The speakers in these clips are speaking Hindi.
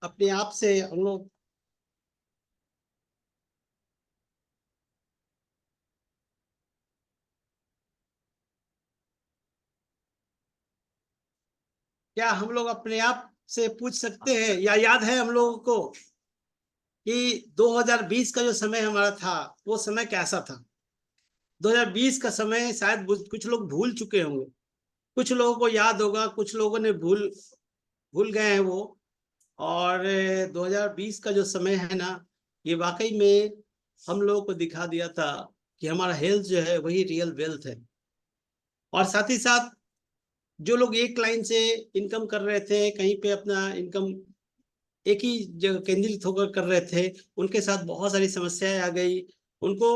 अपने आप से हम लोग क्या हम लोग अपने आप से पूछ सकते हैं, या याद है हम लोगों को कि 2020 का जो समय हमारा था वो समय कैसा था? 2020 का समय शायद कुछ लोग भूल चुके होंगे, कुछ लोगों को याद होगा, कुछ लोगों ने भूल भूल गए हैं वो। और 2020 का जो समय है ना, ये वाकई में हम लोगों को दिखा दिया था कि हमारा हेल्थ जो है वही रियल वेल्थ है। और साथ ही साथ जो लोग एक लाइन से इनकम कर रहे थे, कहीं पे अपना इनकम एक ही जगह केंद्रित होकर कर रहे थे, उनके साथ बहुत सारी समस्याएं आ गई। उनको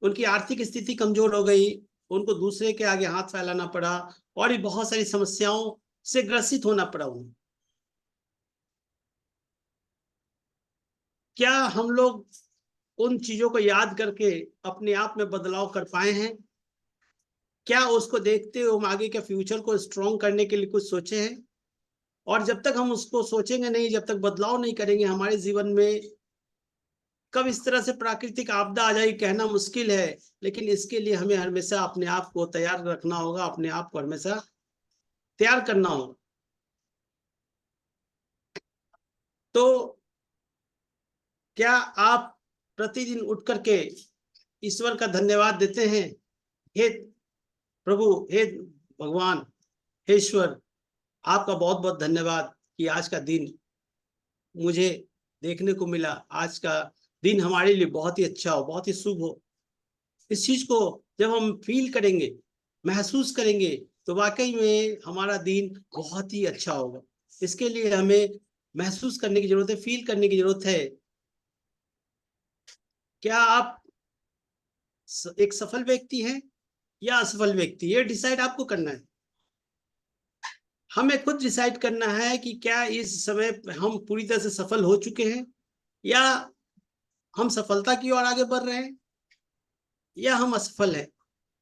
उनकी आर्थिक स्थिति कमजोर हो गई, उनको दूसरे के आगे हाथ फैलाना पड़ा, और भी बहुत सारी समस्याओं से ग्रसित होना पड़ा उन्हें। क्या हम लोग उन चीजों को याद करके अपने आप में बदलाव कर पाए हैं? क्या उसको देखते हुए हम आगे के फ्यूचर को स्ट्रॉन्ग करने के लिए कुछ सोचे हैं? और जब तक हम उसको सोचेंगे नहीं, जब तक बदलाव नहीं करेंगे हमारे जीवन में, कब इस तरह से प्राकृतिक आपदा आ जाएगी कहना मुश्किल है। लेकिन इसके लिए हमें हमेशा अपने आप को तैयार रखना होगा, अपने आप को हमेशा तैयार करना होगा। तो क्या आप प्रतिदिन उठ करके ईश्वर का धन्यवाद देते हैं? हे प्रभु, हे भगवान, हे ईश्वर, आपका बहुत बहुत धन्यवाद कि आज का दिन मुझे देखने को मिला, आज का दिन हमारे लिए बहुत ही अच्छा हो, बहुत ही शुभ हो। इस चीज को जब हम फील करेंगे, महसूस करेंगे, तो वाकई में हमारा दिन बहुत ही अच्छा होगा। इसके लिए हमें महसूस करने की जरूरत है, फील करने की जरूरत है। क्या आप एक सफल व्यक्ति हैं या असफल व्यक्ति, ये डिसाइड आपको करना है। हमें खुद डिसाइड करना है कि क्या इस समय हम पूरी तरह से सफल हो चुके हैं, या हम सफलता की ओर आगे बढ़ रहे हैं, या हम असफल हैं।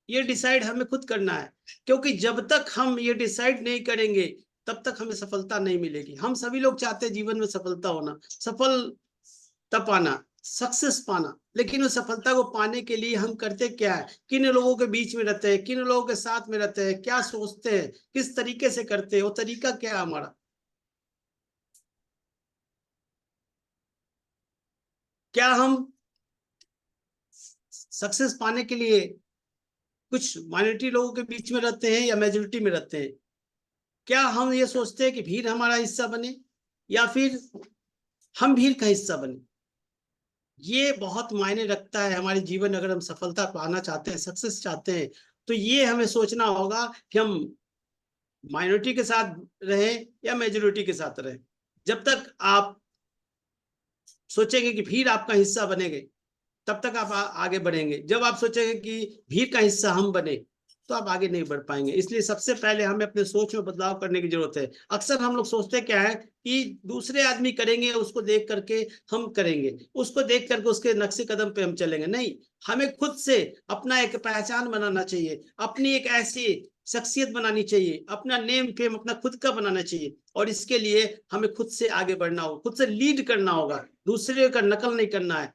ये डिसाइड हमें खुद करना है। क्योंकि जब तक हम ये डिसाइड नहीं करेंगे, तब तक हमें सफलता नहीं मिलेगी। हम सभी लोग चाहते हैं जीवन में सफलता होना, सफलता पाना, सक्सेस पाना। लेकिन उस सफलता को पाने के लिए हम करते क्या है, किन लोगों के बीच में रहते हैं, किन लोगों के साथ में रहते हैं, क्या सोचते हैं, किस तरीके से करते हैं, वो तरीका क्या है हमारा। क्या हम सक्सेस पाने के लिए कुछ माइनॉरिटी लोगों के बीच में रहते हैं या मेजोरिटी में रहते हैं? क्या हम ये सोचते हैं कि भीड़ हमारा हिस्सा बने, या फिर हम भीड़ का हिस्सा बने? ये बहुत मायने रखता है हमारे जीवन। अगर हम सफलता पाना चाहते हैं, सक्सेस चाहते हैं, तो ये हमें सोचना होगा कि हम माइनॉरिटी के साथ रहें या मेजोरिटी के साथ रहें। जब तक आप सोचेंगे कि भीड़ आपका हिस्सा बनेंगे, तब तक आप आगे बढ़ेंगे। जब आप सोचेंगे कि भीड़ का हिस्सा हम बने, तो आप आगे नहीं बढ़ पाएंगे। इसलिए सबसे पहले हमें अपने सोच में बदलाव करने की जरूरत है। अक्सर हम लोग सोचते क्या है कि दूसरे आदमी करेंगे, उसको देख करके हम करेंगे, उसको देख करके उसके नक्शे कदम पे हम चलेंगे। नहीं, हमें खुद से अपना एक पहचान बनाना चाहिए, अपनी एक ऐसी शख्सियत बनानी चाहिए, अपना नेम फेम अपना खुद का बनाना चाहिए। और इसके लिए हमें खुद से आगे बढ़ना होगा, खुद से लीड करना होगा, दूसरे का नकल नहीं करना है।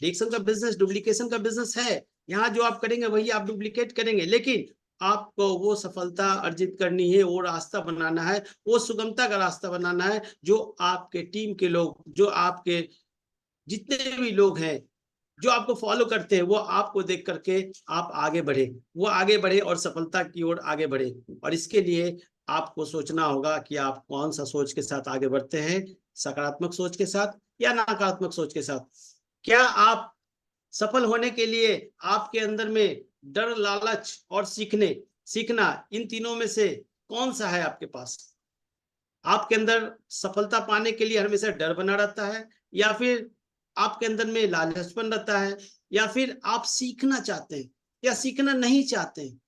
डिक्शन का बिजनेस डुप्लीकेशन का बिजनेस है। यहाँ जो आप करेंगे वही आप डुप्लीकेट करेंगे। लेकिन आपको वो सफलता अर्जित करनी है, वो रास्ता बनाना है, वो सुगमता का रास्ता बनाना है, जो आपके टीम के लोग, जो आपके जितने भी लोग हैं, जो आपको फॉलो करते हैं, वो आपको देख करके आप आगे बढ़े, वो आगे बढ़े और सफलता की ओर आगे बढ़े। और इसके लिए आपको सोचना होगा कि आप कौन सा सोच के साथ आगे बढ़ते हैं, सकारात्मक सोच के साथ या नकारात्मक सोच के साथ। क्या आप सफल होने के लिए आपके अंदर में डर, लालच और सीखना, इन तीनों में से कौन सा है आपके पास? आपके अंदर सफलता पाने के लिए हमेशा डर बना रहता है, या फिर आपके अंदर में लालचपन रहता है, या फिर आप सीखना चाहते हैं या सीखना नहीं चाहते हैं?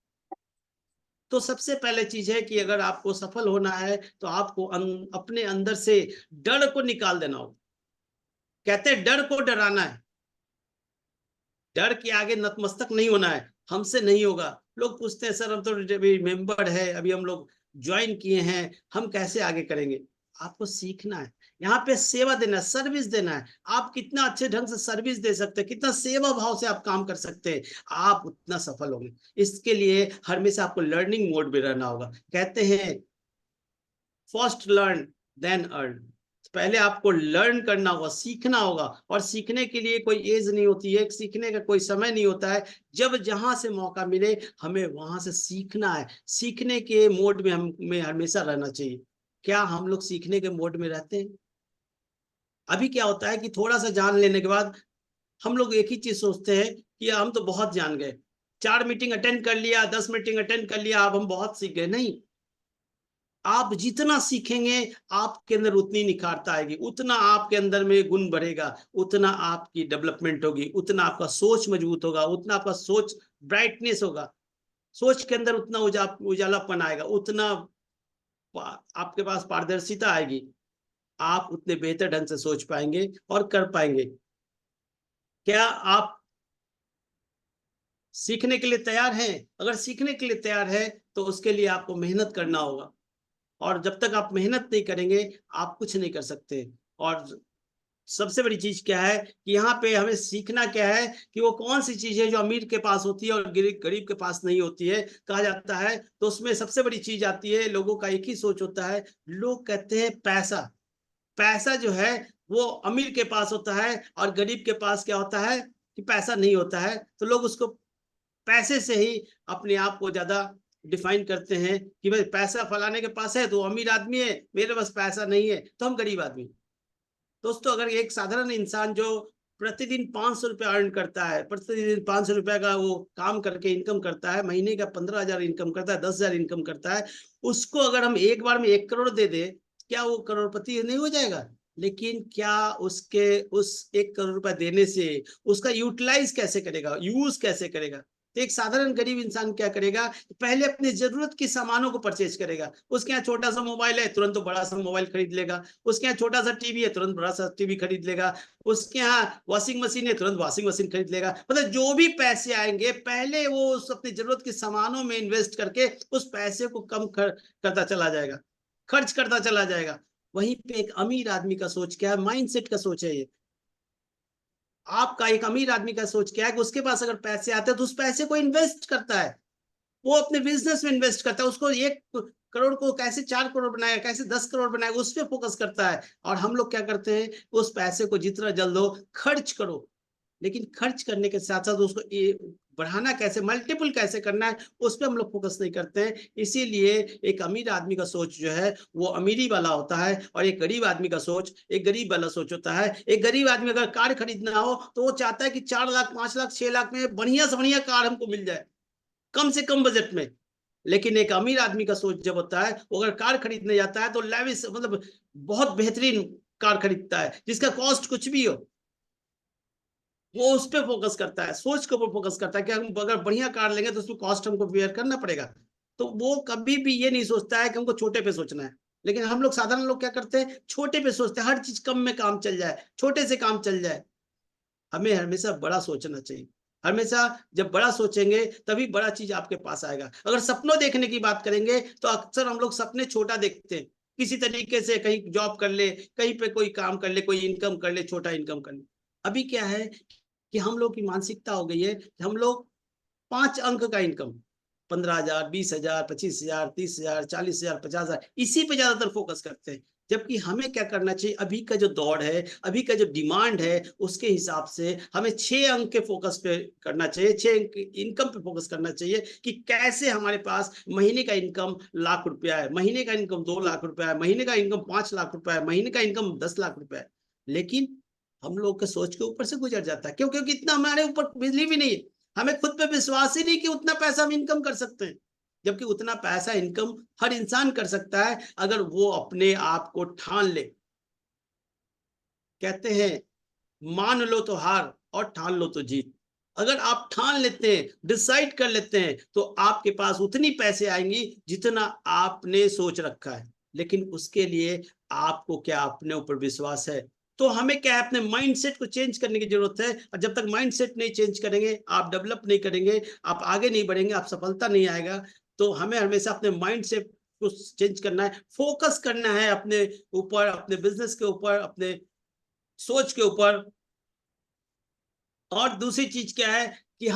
तो सबसे पहले चीज है कि अगर आपको सफल होना है, तो आपको अपने अंदर से डर को निकाल देना होगा। कहते हैं डर को डराना है, डर के आगे नतमस्तक नहीं होना है। हमसे नहीं होगा। लोग पूछते हैं सर हम तो अभी मेंबर है, अभी हम लोग ज्वाइन किए हैं, हम कैसे आगे करेंगे? आपको सीखना है, यहाँ पे सेवा देना है, सर्विस देना है। आप कितना अच्छे ढंग से सर्विस दे सकते हैं, कितना सेवा भाव से आप काम कर सकते हैं, आप उतना सफल होंगे। इसके लिए हमेशा आपको लर्निंग मोड में रहना होगा। कहते हैं फर्स्ट लर्न देन अर्न। पहले आपको लर्न करना होगा, सीखना होगा, और सीखने के लिए कोई एज नहीं होती है, सीखने का कोई समय नहीं होता है। जब जहां से मौका मिले हमें वहां से सीखना है। सीखने के मोड में हमें हमेशा रहना चाहिए। क्या हम लोग सीखने के मोड में रहते हैं? अभी क्या होता है कि थोड़ा सा जान लेने के बाद हम लोग एक ही चीज सोचते हैं कि हम तो बहुत जान गए, 4 मीटिंग अटेंड कर लिया, 10 मीटिंग अटेंड कर लिया, अब हम बहुत सीख गए। नहीं, आप जितना सीखेंगे आपके अंदर उतनी निखारता आएगी, उतना आपके अंदर में गुण बढ़ेगा, उतना आपकी डेवलपमेंट होगी, उतना आपका सोच मजबूत होगा, उतना आपका सोच ब्राइटनेस होगा, सोच के अंदर उतना उजालापन आएगा, उतना आपके पास पारदर्शिता आएगी, आप उतने बेहतर ढंग से सोच पाएंगे और कर पाएंगे। क्या आप सीखने के लिए तैयार हैं? अगर सीखने के लिए तैयार है तो उसके लिए आपको मेहनत करना होगा, और जब तक आप मेहनत नहीं करेंगे आप कुछ नहीं कर सकते। और सबसे बड़ी चीज क्या है कि यहाँ पे हमें सीखना क्या है कि वो कौन सी चीज है जो अमीर के पास होती है और गरीब के पास नहीं होती है, कहा जाता है। तो उसमें सबसे बड़ी चीज आती है, लोगों का एक ही सोच होता है, लोग कहते हैं पैसा। पैसा जो है वो अमीर के पास होता है और गरीब के पास क्या होता है कि पैसा नहीं होता है। तो लोग उसको पैसे से ही अपने आप को ज्यादा डिफाइन करते हैं कि भाई पैसा फलाने के पास है तो अमीर आदमी है, मेरे पास पैसा नहीं है तो हम गरीब आदमी। दोस्तों, अगर एक साधारण इंसान जो प्रतिदिन 500 रुपया अर्न करता है, प्रतिदिन 500 रुपया का वो काम करके इनकम करता है, महीने का 15,000 इनकम करता है, 10,000 इनकम करता है, उसको अगर हम एक बार में 1 करोड़ दे दे, क्या वो करोड़पति नहीं हो जाएगा? लेकिन क्या उसके उस 1 करोड़ रुपया देने से उसका यूटिलाइज कैसे करेगा, यूज कैसे करेगा? तो एक साधारण गरीब इंसान क्या करेगा, पहले अपनी जरूरत की सामानों को परचेज करेगा। उसके यहाँ छोटा सा मोबाइल है, तुरंत तो बड़ा सा मोबाइल खरीद लेगा। उसके यहाँ छोटा सा टीवी है, तुरंत बड़ा सा टीवी खरीद लेगा। उसके यहाँ वॉशिंग मशीन है, तुरंत वॉशिंग मशीन खरीद लेगा। मतलब जो भी पैसे आएंगे पहले वो उस अपनी जरूरत के सामानों में इन्वेस्ट करके उस पैसे को कम करता चला जाएगा, खर्च करता चला जाएगा। वहीं पे एक अमीर आदमी का सोच क्या है, माइंडसेट का सोच है ये। आपका एक अमीर आदमी का सोच क्या है कि उसके पास अगर पैसे आते हैं तो उस पैसे को इन्वेस्ट करता है, वो अपने बिजनेस में इन्वेस्ट करता है। उसको 1 करोड़ को कैसे 4 करोड़ बनाएगा, कैसे 10 करोड़ बनाएगा, उस पर फोकस करता है। और हम लोग क्या करते हैं, उस पैसे को जितना जल्द हो खर्च करो, लेकिन खर्च करने के साथ साथ उसको बढ़ाना कैसे, मल्टीपल कैसे करना है, उस पर हम लोग फोकस नहीं करते हैं। इसीलिए एक अमीर आदमी का सोच जो है वो अमीरी वाला होता है, और एक गरीब आदमी का सोच एक गरीब वाला सोच होता है। एक गरीब आदमी अगर कार खरीदना हो तो वो चाहता है कि 4 लाख 5 लाख 6 लाख में बढ़िया से बढ़िया कार हमको मिल जाए, कम से कम बजट में। लेकिन एक अमीर आदमी का सोच जब होता है, वो अगर कार खरीदने जाता है तो लेविश मतलब बहुत बेहतरीन कार खरीदता है, जिसका कॉस्ट कुछ भी हो, वो उस पर फोकस करता है, सोच के ऊपर फोकस करता है कि हम अगर बढ़िया कार लेंगे तो उसमें कॉस्ट हमको बेयर करना पड़ेगा। तो वो कभी भी ये नहीं सोचता है कि हमको छोटे पे सोचना है। लेकिन हम लोग साधारण लोग क्या करते हैं, छोटे पे सोचते हैं, हर चीज कम में काम चल जाए, छोटे से काम चल जाए। हमें हमेशा बड़ा सोचना चाहिए। हमेशा जब बड़ा सोचेंगे तभी बड़ा चीज आपके पास आएगा। अगर सपनों देखने की बात करेंगे तो अक्सर हम लोग सपने छोटा देखते हैं, किसी तरीके से कहीं जॉब कर ले, कहीं पे कोई काम कर ले, कोई इनकम कर ले, छोटा इनकम कर ले। अभी क्या है कि हम लोग की मानसिकता हो गई है कि हम लोग 5 अंक का इनकम, 15,000 20,000 25,000 30,000 40,000 50,000, इसी पे ज्यादातर फोकस करते हैं। जबकि हमें क्या करना चाहिए, अभी का जो दौड़ है, अभी का जो डिमांड है, उसके हिसाब से हमें 6 अंक के फोकस पे करना चाहिए, 6 अंक इनकम पे फोकस करना चाहिए कि कैसे हमारे पास महीने का इनकम लाख 1 रुपया है, महीने का इनकम 2 लाख रुपया है, महीने का इनकम 5 लाख रुपया है, महीने का इनकम 10 लाख रुपया है। लेकिन हम लोग के सोच के ऊपर से गुजर जाता है। क्यों? क्योंकि इतना हमारे ऊपर बिलीव ही नहीं है, हमें खुद पे विश्वास ही नहीं कि उतना पैसा हम इनकम कर सकते हैं। जबकि उतना पैसा इनकम हर इंसान कर सकता है अगर वो अपने आप को ठान ले। कहते हैं मान लो तो हार और ठान लो तो जीत। अगर आप ठान लेते हैं, डिसाइड कर लेते हैं, तो आपके पास उतनी पैसे आएंगी जितना आपने सोच रखा है। लेकिन उसके लिए आपको क्या अपने ऊपर विश्वास है? तो हमें क्या है, अपने माइंडसेट को चेंज करने की जरूरत है। और जब तक माइंडसेट नहीं चेंज करेंगे, आप डेवलप नहीं करेंगे, आप आगे नहीं बढ़ेंगे, आप सफलता नहीं आएगा। तो हमें हमेशा अपने माइंड से को चेंज करना है, फोकस करना है अपने ऊपर, अपने बिजनेस के ऊपर, अपने सोच के ऊपर। और दूसरी चीज क्या है कि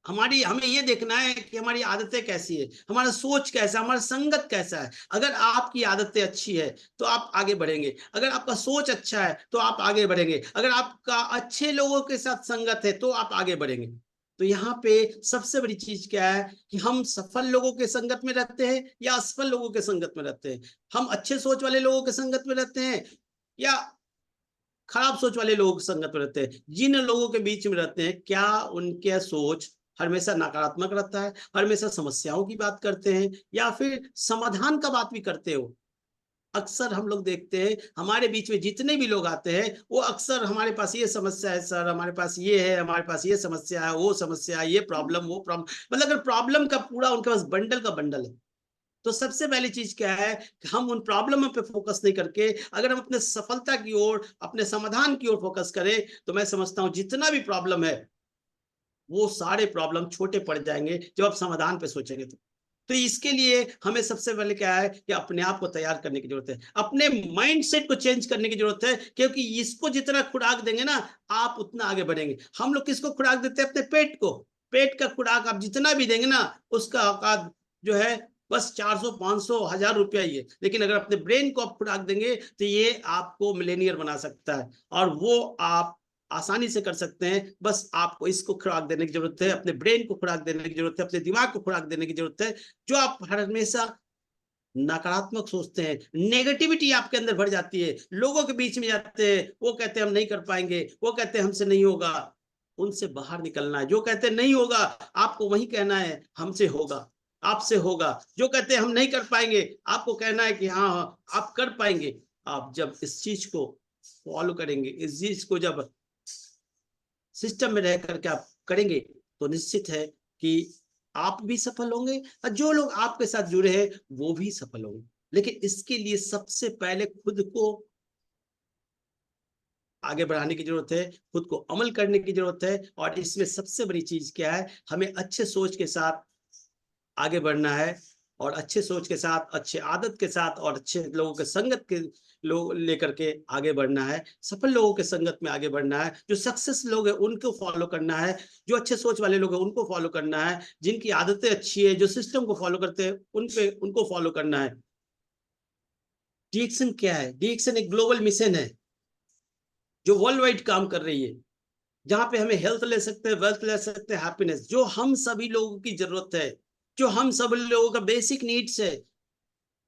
हमें ये देखना है कि हमारी आदतें कैसी है, हमारा सोच कैसा है, हमारा संगत कैसा है। अगर आपकी आदतें अच्छी है तो आप आगे बढ़ेंगे, अगर आपका सोच अच्छा है तो आप आगे बढ़ेंगे, अगर आपका अच्छे लोगों के साथ संगत है तो आप आगे बढ़ेंगे। तो यहाँ पे सबसे बड़ी चीज क्या है कि हम सफल लोगों के संगत में रहते हैं या असफल लोगों के संगत में रहते हैं, हम अच्छे सोच वाले लोगों के संगत में रहते हैं या खराब सोच वाले लोगों की संगत में रहते हैं। जिन लोगों के बीच में रहते हैं, क्या उनके सोच हमेशा नकारात्मक रहता है, हमेशा समस्याओं की बात करते हैं या फिर समाधान का बात भी करते हो? अक्सर हम लोग देखते हैं हमारे बीच में जितने भी लोग आते हैं वो अक्सर हमारे पास ये समस्या है सर, हमारे पास ये है, हमारे पास ये समस्या है, वो समस्या है, ये प्रॉब्लम, वो प्रॉब्लम, मतलब अगर प्रॉब्लम का पूरा उनके पास बंडल का बंडल है। तो सबसे पहली चीज क्या है कि हम उन प्रॉब्लम पे फोकस नहीं करके अगर हम अपने सफलता की ओर, अपने समाधान की ओर फोकस करें, तो मैं समझता हूं जितना भी प्रॉब्लम है वो सारे प्रॉब्लम छोटे पड़ जाएंगे जब आप समाधान पे सोचेंगे। तो इसके लिए हमें सबसे पहले क्या है कि अपने आप को तैयार करने की जरूरत है, अपने माइंडसेट को चेंज करने की जरूरत है, क्योंकि इसको जितना खुराक देंगे ना आप उतना आगे बढ़ेंगे। हम लोग किसको खुराक देते हैं? अपने पेट को। पेट का खुराक आप जितना भी देंगे ना उसका औकात जो है बस 400 500 1000 रुपया ही है, लेकिन अगर अपने ब्रेन को आप खुराक देंगे तो ये आपको मिलेनियर बना सकता है, और वो आप आसानी से कर सकते हैं। बस आपको इसको खुराक देने की जरूरत है, अपने ब्रेन को खुराक देने की जरूरत है, अपने दिमाग को खुराक देने की जरूरत है। जो आप हमेशा नकारात्मक सोचते हैं, नेगेटिविटी आपके अंदर भर जाती है, लोगों के बीच में जाते हैं, वो कहते हैं हम नहीं कर पाएंगे, वो कहते हैं हमसे नहीं होगा, उनसे बाहर निकलना है। जो कहते हैं नहीं होगा आपको वही कहना है हमसे होगा, आपसे होगा। जो कहते हैं हम नहीं कर पाएंगे आपको कहना है कि हाँ हाँ आप कर पाएंगे। आप जब इस चीज को फॉलो करेंगे, इस चीज को जब सिस्टम में रह करके आप करेंगे, तो निश्चित है कि आप भी सफल होंगे और जो लोग आपके साथ जुड़े हैं वो भी सफल होंगे। लेकिन इसके लिए सबसे पहले खुद को आगे बढ़ाने की जरूरत है, खुद को अमल करने की जरूरत है। और इसमें सबसे बड़ी चीज क्या है, हमें अच्छे सोच के साथ आगे बढ़ना है, और अच्छे सोच के साथ, अच्छे आदत के साथ और अच्छे लोगों के संगत के लोग लेकर के आगे बढ़ना है। सफल लोगों के संगत में आगे बढ़ना है, जो सक्सेस लोग हैं उनको फॉलो करना है, जो अच्छे सोच वाले लोग हैं उनको फॉलो करना है, जिनकी आदतें अच्छी है, जो सिस्टम को फॉलो करते हैं उनको फॉलो करना है। डीएक्सन क्या है? डीएक्सन एक ग्लोबल मिशन है जो वर्ल्ड वाइड काम कर रही है, जहां पे हमें हेल्थ ले सकते हैं, वेल्थ ले सकते हैं, हैप्पीनेस, जो हम सभी लोगों की जरूरत है, जो हम सब लोगों का बेसिक नीड्स है।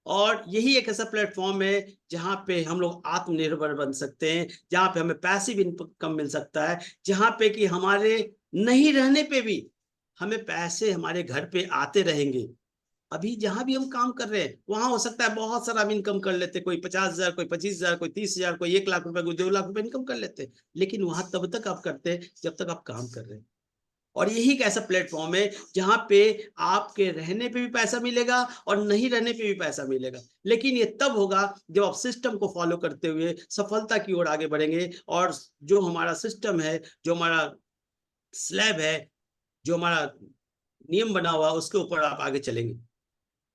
और यही एक ऐसा प्लेटफॉर्म है जहां पे हम लोग आत्मनिर्भर बन सकते हैं, जहां पे हमें पैसिव इनकम मिल सकता है, जहां पे कि हमारे नहीं रहने पे भी हमें पैसे हमारे घर पे आते रहेंगे। अभी जहां भी हम काम कर रहे हैं वहां हो सकता है बहुत सारा हम इनकम कर लेते, कोई 50,000, कोई 25,000, कोई 30,000, कोई 1 लाख रुपए, कोई 2 लाख रुपए इनकम कर लेते, लेकिन वहां तब तक आप करते हैं जब तक आप काम कर रहे हैं। और यही एक ऐसा प्लेटफॉर्म है जहां पे आपके रहने पे भी पैसा मिलेगा और नहीं रहने पे भी पैसा मिलेगा, लेकिन ये तब होगा जब आप सिस्टम को फॉलो करते हुए सफलता की ओर आगे बढ़ेंगे। और जो हमारा सिस्टम है, जो हमारा स्लैब है, जो हमारा नियम बना हुआ उसके ऊपर आप आगे चलेंगे।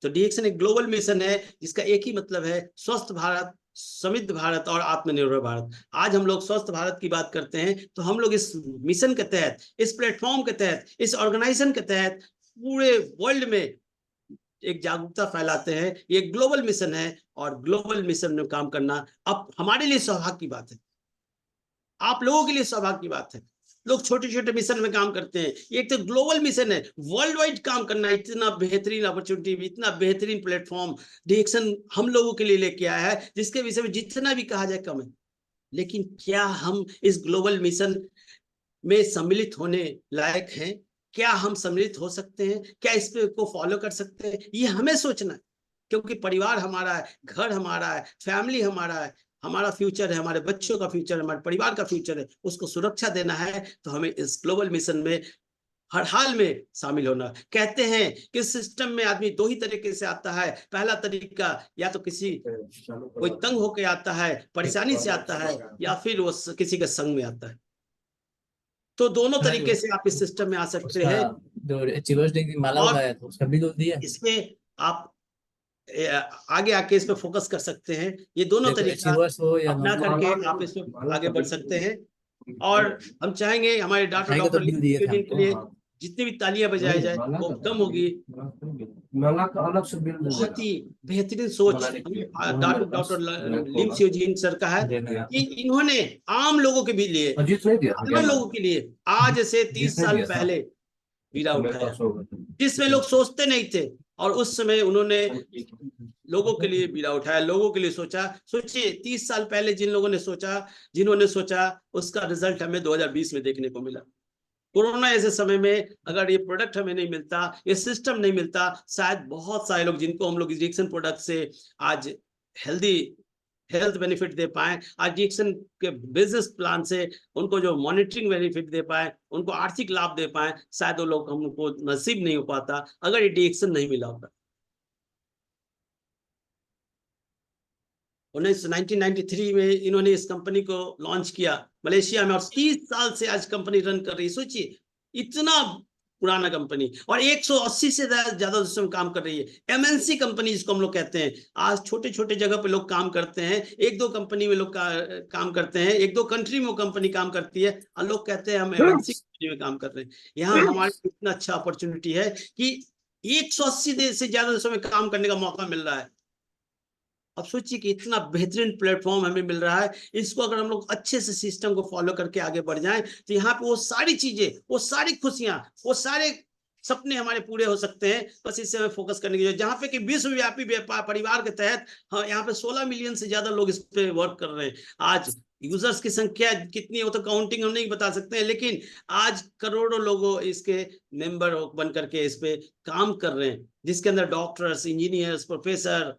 तो डीएक्सन एक ग्लोबल मिशन है जिसका एक ही मतलब है, स्वस्थ भारत, समृद्ध भारत और आत्मनिर्भर भारत। आज हम लोग स्वस्थ भारत की बात करते हैं, तो हम लोग इस मिशन के तहत, इस प्लेटफॉर्म के तहत, इस ऑर्गेनाइजेशन के तहत पूरे वर्ल्ड में एक जागरूकता फैलाते हैं। ये ग्लोबल मिशन है, और ग्लोबल मिशन में काम करना अब हमारे लिए सौभाग्य की बात है, आप लोगों के लिए सौभाग्य की बात है। लोग छोटे छोटे मिशन में काम करते हैं, ये एक तो ग्लोबल मिशन है, वर्ल्ड वाइड काम करना। इतना बेहतरीन अपॉर्चुनिटी, इतना बेहतरीन प्लेटफॉर्म डीएक्सन हम लोगों के लिए लेके आया है, जिसके विषय में जितना भी कहा जाए कम है। लेकिन क्या हम इस ग्लोबल मिशन में सम्मिलित होने लायक हैं? क्या हम सम्मिलित हो सकते हैं? क्या इस पे को फॉलो कर सकते हैं? ये हमें सोचना है, क्योंकि परिवार हमारा है, घर हमारा है, फैमिली हमारा है, हमारा फ्यूचर है, हमारे बच्चों का फ्यूचर है, हमारे परिवार का फ्यूचर है, उसको सुरक्षा देना है। तो हमें इस ग्लोबल मिशन में हर हाल में शामिल होना। कहते हैं कि सिस्टम में आदमी दो ही तरीके से आता है। पहला तरीका, या तो किसी कोई तंग होके आता है, परेशानी से आता है, या फिर वो किसी के संग में आता है। तो दोनों तरीके से आप इस सिस्टम में आ सकते उसका हैं। जो अचीवर्स डे की माला और उठाया था उसका भी तो दिया। इसमें आप आगे आके इस पे फोकस कर सकते हैं। ये दोनों तरीका अपना करके आप इस पे आगे बढ़ सकते हैं। और हम चाहेंगे हमारे डॉक्टर के लिए जितनी भी तालियां बजाई जाए वो कम होगी। बहुत ही बेहतरीन सोच डॉक्टर लिम सर का है कि इन्होंने आम लोगों के भी लिए, साधारण लोगों के लिए आज से 30 साल पहले बीड़ा उठाया, जिसमें लोग सोचते नहीं थे, और उस समय उन्होंने लोगों के लिए बीड़ा उठाया, लोगों के लिए सोचा। सोचिए 30 साल पहले जिन्होंने सोचा उसका रिजल्ट हमें 2020 में देखने को मिला। कोरोना ऐसे समय में अगर ये प्रोडक्ट हमें नहीं मिलता, ये सिस्टम नहीं मिलता, शायद बहुत सारे लोग जिनको हम लोग इंजेक्शन प्रोडक्ट से आज हेल्थ बेनिफिट दे पाए, आज इंजेक्शन के बिजनेस प्लान से उनको जो मॉनिटरिंग बेनिफिट दे पाए, उनको आर्थिक लाभ दे पाए, शायद वो लोग हमको नसीब नहीं हो पाता अगर ये इंजेक्शन नहीं मिला होता। 1993 में इन्होंने इस कंपनी को लॉन्च किया मलेशिया में, और 30 साल से आज कंपनी रन कर रही है। सोचिए इतना पुराना कंपनी, और 180 से ज्यादा देशों में काम कर रही है। एमएनसी कंपनी जिसको हम लोग कहते हैं, आज छोटे छोटे जगह पे लोग काम करते हैं, एक दो कंपनी में लोग काम करते हैं, एक दो कंट्री में वो कंपनी काम करती है, और लोग कहते हैं हम एमएनसी कंपनी में काम कर रहे हैं। यहाँ हमारे इतना अच्छा अपॉर्चुनिटी है कि 180 से ज्यादा देशों में काम करने का मौका मिल रहा है। अब सोचिए कि इतना बेहतरीन प्लेटफॉर्म हमें मिल रहा है, इसको अगर हम लोग अच्छे से सिस्टम को फॉलो करके आगे बढ़ जाएं तो यहाँ पे वो सारी चीजें, वो सारी खुशियां, वो सारे सपने हमारे पूरे हो सकते हैं। बस इससे हमें फोकस करने की जरूरत, जहाँ पे कि विश्वव्यापी व्यापार परिवार के तहत हाँ, यहाँ पे 16 मिलियन से ज्यादा लोग इस पे वर्क कर रहे हैं। आज यूजर्स की संख्या कितनी है वो तो काउंटिंग हम नहीं बता सकते हैं, लेकिन आज करोड़ों लोग इसके मेंबर बन करके इस पे काम कर रहे हैं, जिसके अंदर डॉक्टर्स, इंजीनियर्स, प्रोफेसर,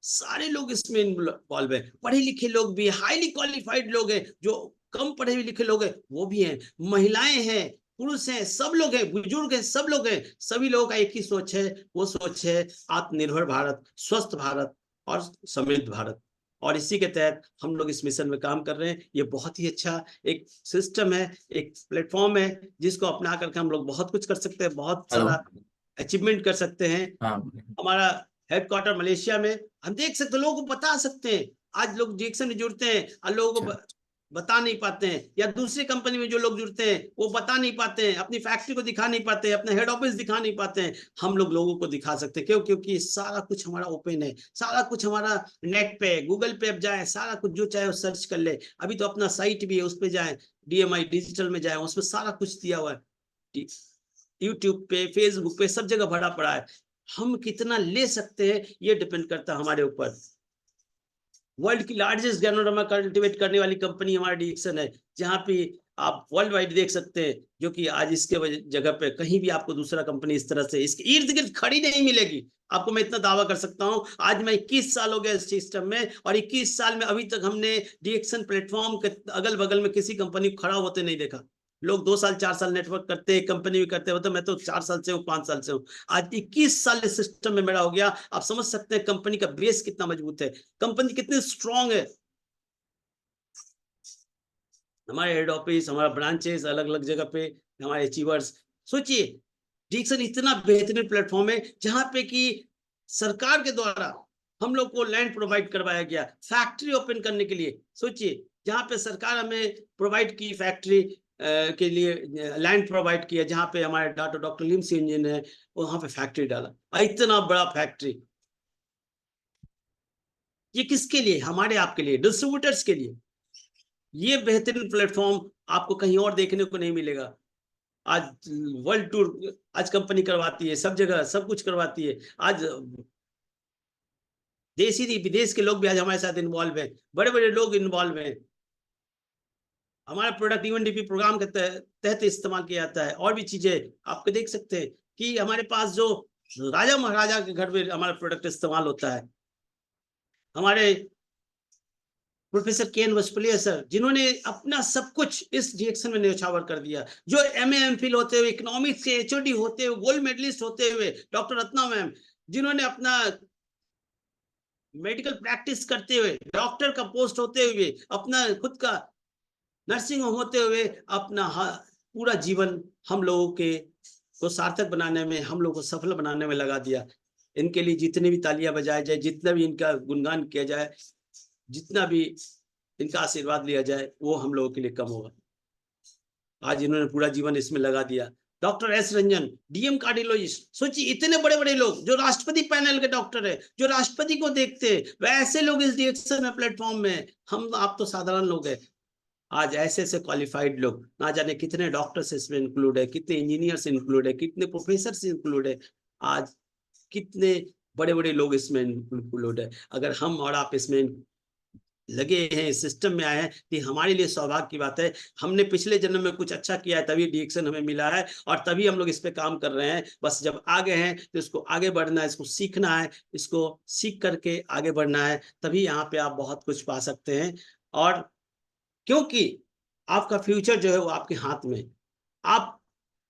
सारे लोग इसमें इन्वॉल्व है। पढ़े लिखे लोग भी, हाईली क्वालिफाइड लोग हैं, जो कम पढ़े लिखे लोग हैं वो भी हैं, महिलाएं हैं, पुरुष हैं, सब लोग हैं, बुजुर्ग हैं, सब लोग हैं। सभी लोगों का एक ही सोच है, वो सोच है आत्मनिर्भर भारत, स्वस्थ भारत और समृद्ध भारत। और इसी के तहत हम लोग इस मिशन में काम कर रहे हैं। ये बहुत ही अच्छा एक सिस्टम है, एक प्लेटफॉर्म है, जिसको अपना करके हम लोग बहुत कुछ कर सकते हैं, बहुत सारा अचीवमेंट कर सकते हैं। हमारा हेडक्वार्टर मलेशिया में, हम देख सकते हैं, लोगों को बता सकते हैं। आज लोग इंजेक्शन में जुड़ते हैं और लोगों को बता नहीं पाते हैं, या दूसरी कंपनी में जो लोग जुड़ते हैं वो बता नहीं पाते हैं, अपनी फैक्ट्री को दिखा नहीं पाते हैं, अपना हेड ऑफिस दिखा नहीं पाते हैं। हम लोग लोगों को दिखा सकते हैं, क्यों? क्योंकि सारा कुछ हमारा ओपन है, सारा कुछ हमारा नेट पे, गूगल पे अब जाए, सारा कुछ जो चाहे वो सर्च कर ले। अभी तो अपना साइट भी है, उस पर जाए, DMI डिजिटल में जाए, उसमें सारा कुछ दिया हुआ है। यूट्यूब पे, फेसबुक पे, सब जगह भरा पड़ा है। हम कितना ले सकते हैं ये डिपेंड करता है हमारे ऊपर। वर्ल्ड की लार्जेस्ट गैनोडर्मा कल्टीवेट करने वाली कंपनी हमारा डिक्सन है, जहां पे आप वर्ल्ड वाइड देख सकते हैं, जो कि आज इसके जगह पे कहीं भी आपको दूसरा कंपनी इस तरह से इसके इर्द गिर्द खड़ी नहीं मिलेगी। आपको मैं इतना दावा कर सकता हूं, आज मैं 21 साल हो गया इस सिस्टम में, और 21 साल में अभी तक हमने डिक्सन प्लेटफॉर्म के अगल बगल में किसी कंपनी को खड़ा होते नहीं देखा। लोग 2 साल 4 साल नेटवर्क करते हैं, कंपनी भी करते हैं, तो मैं तो 4 साल से हूँ, 5 साल से हूँ, आज 21 साल इस सिस्टम में मेरा हो गया। आप समझ सकते हैं कंपनी का बेस कितना मजबूत है, कंपनी कितनी स्ट्रांग है। हमारे हेड ऑफिस, हमारा ब्रांचेस अलग अलग जगह पे, हमारे अचीवर्स। सोचिए डिक्सन इतना बेहतरीन प्लेटफॉर्म है जहां पे कि सरकार के द्वारा हम लोग को लैंड प्रोवाइड करवाया गया फैक्ट्री ओपन करने के लिए। सोचिए जहां पे सरकार हमें प्रोवाइड की फैक्ट्री के लिए लैंड प्रोवाइड किया, जहां पे हमारे डॉक्टर लिम इंजन है, वहां पे फैक्ट्री डाला, इतना बड़ा फैक्ट्री। ये किसके लिए? हमारे आपके लिए, डिस्ट्रीब्यूटर्स के लिए। ये बेहतरीन प्लेटफॉर्म आपको कहीं और देखने को नहीं मिलेगा। आज वर्ल्ड टूर आज कंपनी करवाती है, सब जगह सब कुछ करवाती है। आज देश ही नहीं, विदेश के लोग भी आज हमारे साथ इन्वॉल्व है, बड़े बड़े लोग इन्वॉल्व हैं। हमारा प्रोडक्ट UNDP प्रोग्राम के तहत इस्तेमाल किया जाता है। और भी चीजें आपको देख सकते हैं कि हमारे पास जो राजा महाराजा के घर में हमारा प्रोडक्ट इस्तेमाल होता है। हमारे प्रोफेसर केन वस्पलिया सर, जिन्होंने अपना सब कुछ इस डिरेक्शन में न्यौछावर कर दिया, जो MA MPhil होते हुए, इकोनॉमिक्स के HOD होते हुए, गोल्ड मेडलिस्ट होते हुए, डॉक्टर रत्ना मैम, जिन्होंने अपना मेडिकल प्रैक्टिस करते हुए, डॉक्टर का पोस्ट होते हुए, अपना खुद का नर्सिंग होम होते हुए, अपना पूरा जीवन हम लोगों के को सार्थक बनाने में, हम लोग को सफल बनाने में लगा दिया। इनके लिए जितनी भी तालियां बजाया जाए, जितना भी इनका गुणगान किया जाए, जितना भी इनका आशीर्वाद लिया जाए, वो हम लोगों के लिए कम होगा। आज इन्होंने पूरा जीवन इसमें लगा दिया। Doctor S Ranjan, DM cardiologist, सोचिए इतने बड़े बड़े लोग जो राष्ट्रपति पैनल के डॉक्टर है, जो राष्ट्रपति को देखते हैं, वैसे लोग इस डीएक्शन में प्लेटफॉर्म में, हम आप तो साधारण लोग हैं। आज ऐसे ऐसे क्वालिफाइड लोग, ना जाने कितने डॉक्टर्स इसमें इंक्लूड है, कितने इंजीनियर्स इंक्लूड है, कितने प्रोफेसर इंक्लूड है, आज कितने बड़े बड़े लोग इसमें इंक्लूड है। अगर हम और आप इसमें लगे हैं, इस सिस्टम में आए हैं, तो हमारे लिए सौभाग्य की बात है। हमने पिछले जन्म में कुछ अच्छा किया है, तभी डीएक्शन हमें मिला है, और तभी हम लोग इस पे काम कर रहे हैं। बस जब आगे हैं तो इसको आगे बढ़ना है, इसको सीखना है, इसको सीख करके आगे बढ़ना है, तभी यहाँ पे आप बहुत कुछ पा सकते हैं। और क्योंकि आपका फ्यूचर जो है वो आपके हाथ में, आप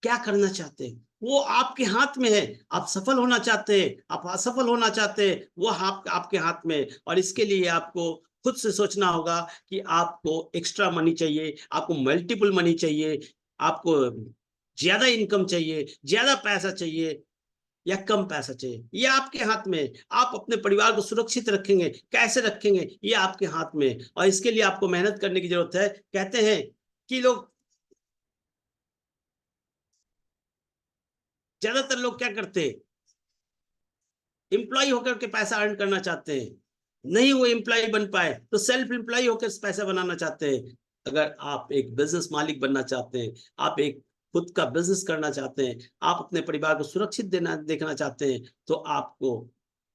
क्या करना चाहते हैं वो आपके हाथ में है। आप सफल होना चाहते हैं, आप असफल होना चाहते हैं, वो आपके हाथ में। और इसके लिए आपको खुद से सोचना होगा कि आपको एक्स्ट्रा मनी चाहिए, आपको मल्टीपल मनी चाहिए, आपको ज्यादा इनकम चाहिए, ज्यादा पैसा चाहिए या कम पैसा चाहिए, ये आपके हाथ में। आप अपने परिवार को सुरक्षित रखेंगे, कैसे रखेंगे, ये आपके हाथ में। और इसके लिए आपको मेहनत करने की जरूरत है। कहते हैं कि लोग, ज्यादातर लोग क्या करते हैं, एम्प्लॉय होकर के पैसा अर्न करना चाहते हैं, नहीं वो एम्प्लॉय बन पाए तो सेल्फ एम्प्लॉय होकर पैसा बनाना चाहते हैं। अगर आप एक बिजनेस मालिक बनना चाहते हैं, आप एक खुद का बिजनेस करना चाहते हैं, आप अपने परिवार को सुरक्षित देखना चाहते हैं, तो आपको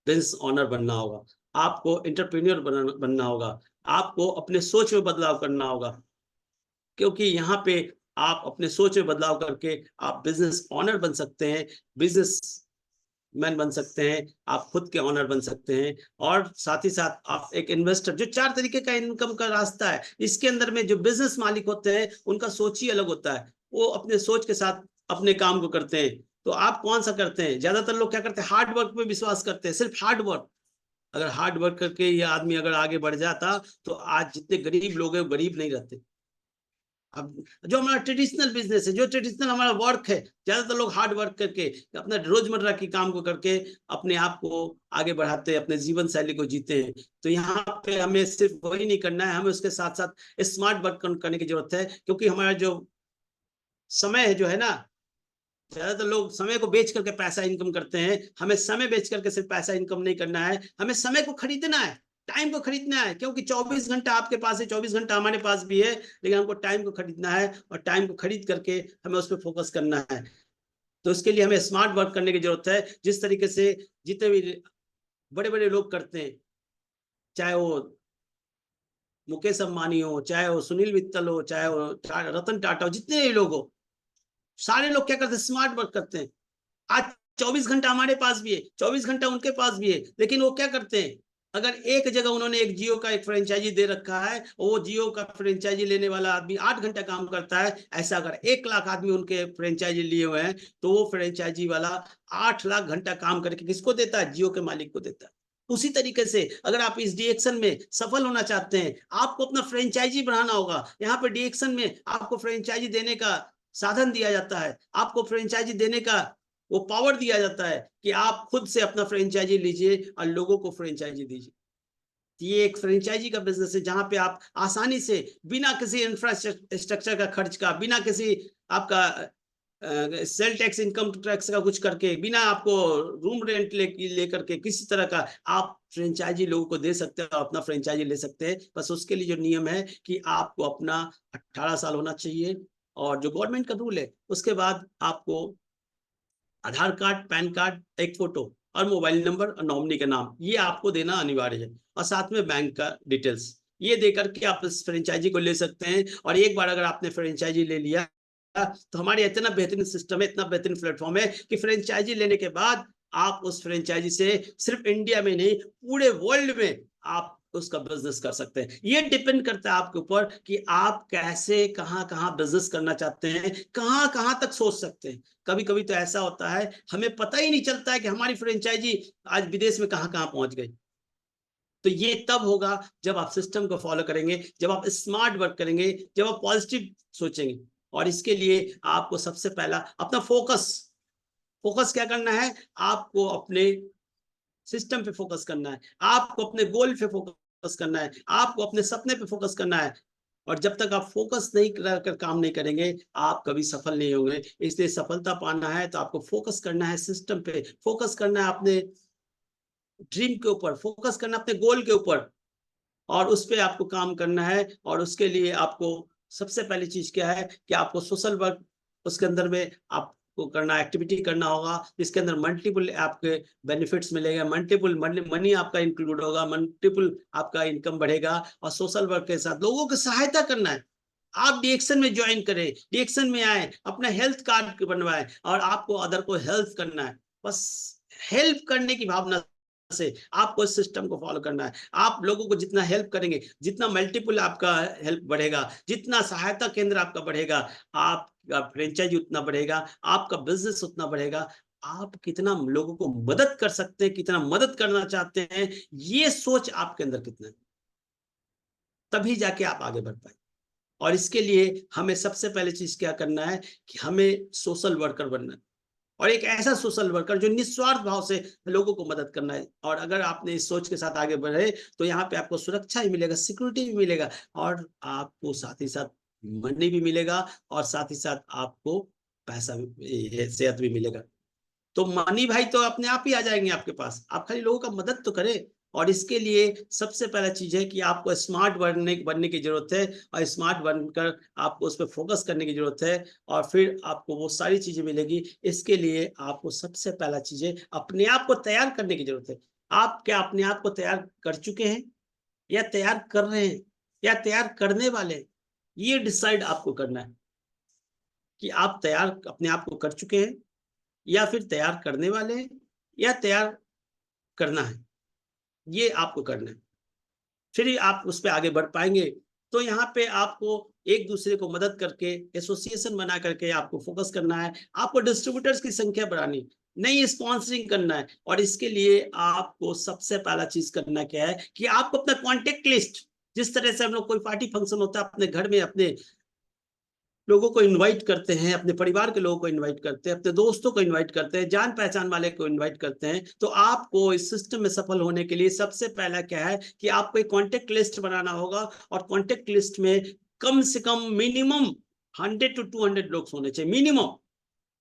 बिजनेस ओनर बनना होगा, आपको एंटरप्रेन्योर बनना होगा, आपको अपने सोच में बदलाव करना होगा। क्योंकि यहाँ पे आप अपने सोच में बदलाव करके आप बिजनेस ओनर बन सकते हैं, बिजनेस मैन बन सकते हैं, आप खुद के ऑनर बन सकते हैं। और साथ ही साथ आप एक इन्वेस्टर, जो 4 तरीके का इनकम का रास्ता है, इसके अंदर में जो बिजनेस मालिक होते हैं उनका सोच ही अलग होता है, वो अपने सोच के साथ अपने काम को करते हैं। तो आप कौन सा करते हैं? ज्यादातर लोग क्या करते हैं, हार्ड वर्क पे विश्वास करते हैं, सिर्फ हार्ड वर्क। अगर हार्ड वर्क करके ये आदमी अगर आगे बढ़ जाता तो आज जितने गरीब लोग हैं वो गरीब नहीं रहते। अब जो हमारा ट्रेडिशनल बिजनेस है, जो ट्रेडिशनल हमारा वर्क है, ज्यादातर लोग हार्ड वर्क करके अपना रोजमर्रा की काम को करके अपने आप को आगे बढ़ाते हैं, अपने जीवन शैली को जीते हैं। तो यहाँ पे हमें सिर्फ वही नहीं करना है, हमें उसके साथ साथ स्मार्ट वर्क करने की जरूरत है। क्योंकि हमारा जो समय है जो है ना, ज्यादातर लोग समय को बेच करके पैसा इनकम करते हैं। हमें समय बेच करके सिर्फ पैसा इनकम नहीं करना है, हमें समय को खरीदना है, टाइम को खरीदना है। क्योंकि 24 घंटा आपके पास है, 24 घंटा हमारे पास भी है, लेकिन हमको टाइम को खरीदना है, और टाइम को खरीद करके हमें उस पर फोकस करना है। तो इसके लिए हमें स्मार्ट वर्क करने की जरूरत है। जिस तरीके से जितने भी बड़े बड़े लोग करते हैं, चाहे वो मुकेश अंबानी हो, चाहे वो सुनील मित्तल हो, चाहे वो रतन टाटा हो, जितने लोग हो, सारे लोग क्या करते हैं, स्मार्ट वर्क करते हैं। आज 24 घंटा हमारे पास भी है, 24 घंटा उनके पास भी है, लेकिन वो क्या करते हैं, अगर एक जगह उन्होंने एक जियो का एक फ्रेंचाइजी दे रखा है, और वो जियो का फ्रेंचाइजी लेने वाला आदमी 8 घंटा काम करता है, ऐसा अगर 1 लाख आदमी उनके फ्रेंचाइजी लिए हुए हैं, तो वो फ्रेंचाइजी वाला 8 लाख घंटा काम करके किसको देता है? जियो के मालिक को देता है। उसी तरीके से अगर आप इस डीएक्शन में सफल होना चाहते हैं, आपको अपना फ्रेंचाइजी बढ़ाना होगा। यहाँ पे डीएक्शन में आपको फ्रेंचाइजी देने का साधन दिया जाता है, आपको फ्रेंचाइजी देने का वो पावर दिया जाता है कि आप खुद से अपना फ्रेंचाइजी लीजिए और लोगों को फ्रेंचाइजी दीजिए। ये एक फ्रेंचाइजी का बिजनेस है, जहां पे आप आसानी से बिना किसी इंफ्रास्ट्रक्चर का खर्च का, बिना किसी आपका सेल टैक्स, इनकम टैक्स का कुछ करके, बिना आपको रूम रेंट लेकर के किसी तरह का, आप फ्रेंचाइजी लोगों को दे सकते हैं और अपना फ्रेंचाइजी ले सकते हैं। बस उसके लिए जो नियम है कि आपको अपना 18 साल होना चाहिए, और जो गवर्नमेंट का रूल है उसके बाद आपको आधार कार्ड, पैन कार्ड, एक फोटो और मोबाइल नंबर और नॉमिनी का नाम, ये आपको देना अनिवार्य है, और साथ में बैंक का डिटेल्स। ये देकर के आप इस फ्रेंचाइजी को ले सकते हैं। और एक बार अगर आपने फ्रेंचाइजी ले लिया, तो हमारे इतना बेहतरीन सिस्टम है, इतना बेहतरीन प्लेटफॉर्म है कि फ्रेंचाइजी लेने के बाद आप उस फ्रेंचाइजी से सिर्फ इंडिया में नहीं, पूरे वर्ल्ड में आप उसका बिजनेस कर सकते हैं। ये डिपेंड करता है आपके ऊपर कि आप कैसे, कहां कहां बिजनेस करना चाहते हैं, कहां कहां तक सोच सकते हैं। कभी कभी तो ऐसा होता है हमें पता ही नहीं चलता है कि हमारी फ्रेंचाइजी आज विदेश में कहां कहां पहुंच गई। तो ये तब होगा जब आप सिस्टम को फॉलो करेंगे, जब आप स्मार्ट वर्क करेंगे, जब आप पॉजिटिव सोचेंगे। और इसके लिए आपको सबसे पहला अपना फोकस क्या करना है, आपको अपने सिस्टम पे फोकस करना है, आपको अपने गोल पे फोकस करना है, आपको अपने सपने पे फोकस करना है। और जब तक आप फोकस नहीं कर काम नहीं करेंगे, आप कभी सफल नहीं होंगे। इसलिए सफलता पाना है तो आपको फोकस करना है सिस्टम पे, फोकस करना है अपने ड्रीम के ऊपर, फोकस करना अपने गोल के ऊपर, और उस पर आपको काम करना है। और उसके लिए आपको सबसे पहली चीज क्या है कि आपको सोशल वर्क उसके अंदर में आपको करना, एक्टिविटी करना होगा जिसके अंदर मल्टीपल आपके बेनिफिट्स मिलेगा, मल्टीपल मनी आपका इंक्लूड होगा, मल्टीपल आपका इनकम बढ़ेगा। और सोशल वर्क के साथ लोगों की सहायता करना है। आप डीएक्शन में ज्वाइन करें, डीएक्शन में आए, अपना हेल्थ कार्ड बनवाएं, और आपको अदर को हेल्प करना है। बस हेल्प करने की भावना से आपको इस सिस्टम को फॉलो करना है। आप लोगों को जितना हेल्प करेंगे, जितना मल्टीपल आपका हेल्प बढ़ेगा, जितना सहायता केंद्र आपका बढ़ेगा, आपका फ्रेंचाइज उतना बढ़ेगा, आपका बिजनेस उतना बढ़ेगा। आप कितना लोगों को मदद कर सकते हैं, कितना मदद करना चाहते हैं, ये सोच आपके अंदर कितना है, तभी जाके आप आगे बढ़ पाए। और इसके लिए हमें सबसे पहले चीज क्या करना है कि हमें सोशल वर्कर बनना है, और एक ऐसा सोशल वर्कर जो निस्वार्थ भाव से लोगों को मदद करना है। और अगर आपने इस सोच के साथ आगे बढ़े तो यहाँ पे आपको सुरक्षा भी मिलेगा, सिक्योरिटी भी मिलेगा, और आपको साथ ही साथ मनी भी मिलेगा, और साथ ही साथ आपको पैसा भी, सेहत भी मिलेगा। तो मनी भाई तो अपने आप ही आ जाएंगे आपके पास, आप खाली लोगों का मदद तो करें। और इसके लिए सबसे पहला चीज है कि आपको स्मार्ट बनने की जरूरत है, और स्मार्ट बनकर आपको उस पर फोकस करने की जरूरत है, और फिर आपको वो सारी चीजें मिलेगी। इसके लिए आपको सबसे पहला चीज है अपने आप को तैयार करने की जरूरत है। आप क्या अपने आप को तैयार कर चुके हैं, या तैयार कर रहे हैं, या तैयार करने वाले हैं? ये डिसाइड आपको करना है कि आप तैयार अपने आप को कर चुके हैं, या फिर तैयार करने वाले हैं, या तैयार करना है। ये आपको करना है, फिर ही आप उस पर आगे बढ़ पाएंगे। तो यहाँ पे आपको एक दूसरे को मदद करके, एसोसिएशन बना करके आपको फोकस करना है। आपको डिस्ट्रीब्यूटर्स की संख्या बढ़ानी, नई स्पॉन्सरिंग करना है। और इसके लिए आपको सबसे पहला चीज करना क्या है कि आपको अपना कॉन्टेक्ट लिस्ट, जिस तरह से हम लोग कोई पार्टी फंक्शन होता है अपने घर में, अपने लोगों को इनवाइट करते हैं, अपने परिवार के लोगों को इनवाइट करते हैं, अपने दोस्तों को इनवाइट करते हैं, जान पहचान वाले को इनवाइट करते हैं। तो आपको इस सिस्टम में सफल होने के लिए सबसे पहला क्या है कि आपको एक कॉन्टेक्ट लिस्ट बनाना होगा। और कॉन्टेक्ट लिस्ट में कम से कम मिनिमम 100 to 200 लोग होने चाहिए, मिनिमम।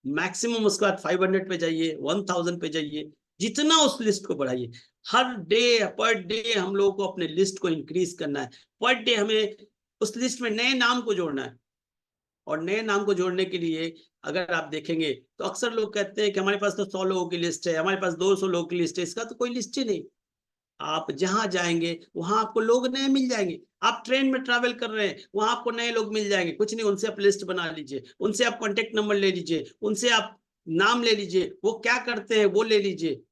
मैक्सिमम उसके बाद 500 पे जाइए, 1000 पे जाइए, जितना उस लिस्ट को बढ़ाइए। हर डे, पर डे हम लोगों को अपने लिस्ट को इंक्रीज करना है। पर डे हमें उस लिस्ट में नए नाम को जोड़ना है। और नए नाम को जोड़ने के लिए अगर आप देखेंगे तो अक्सर लोग कहते हैं कि हमारे पास तो 100 लोगों की लिस्ट है, हमारे पास 200 लोगों की लिस्ट है। इसका तो कोई लिस्ट ही नहीं। आप जहां जाएंगे वहां आपको लोग नए मिल जाएंगे। आप ट्रेन में ट्रैवल कर रहे हैं, वहां आपको नए लोग मिल जाएंगे। कुछ नहीं, उनसे आप लिस्ट बना लीजिए, उनसे आप कॉन्टेक्ट नंबर ले लीजिए, उनसे आप नाम ले लीजिए, वो क्या करते हैं वो ले लीजिए।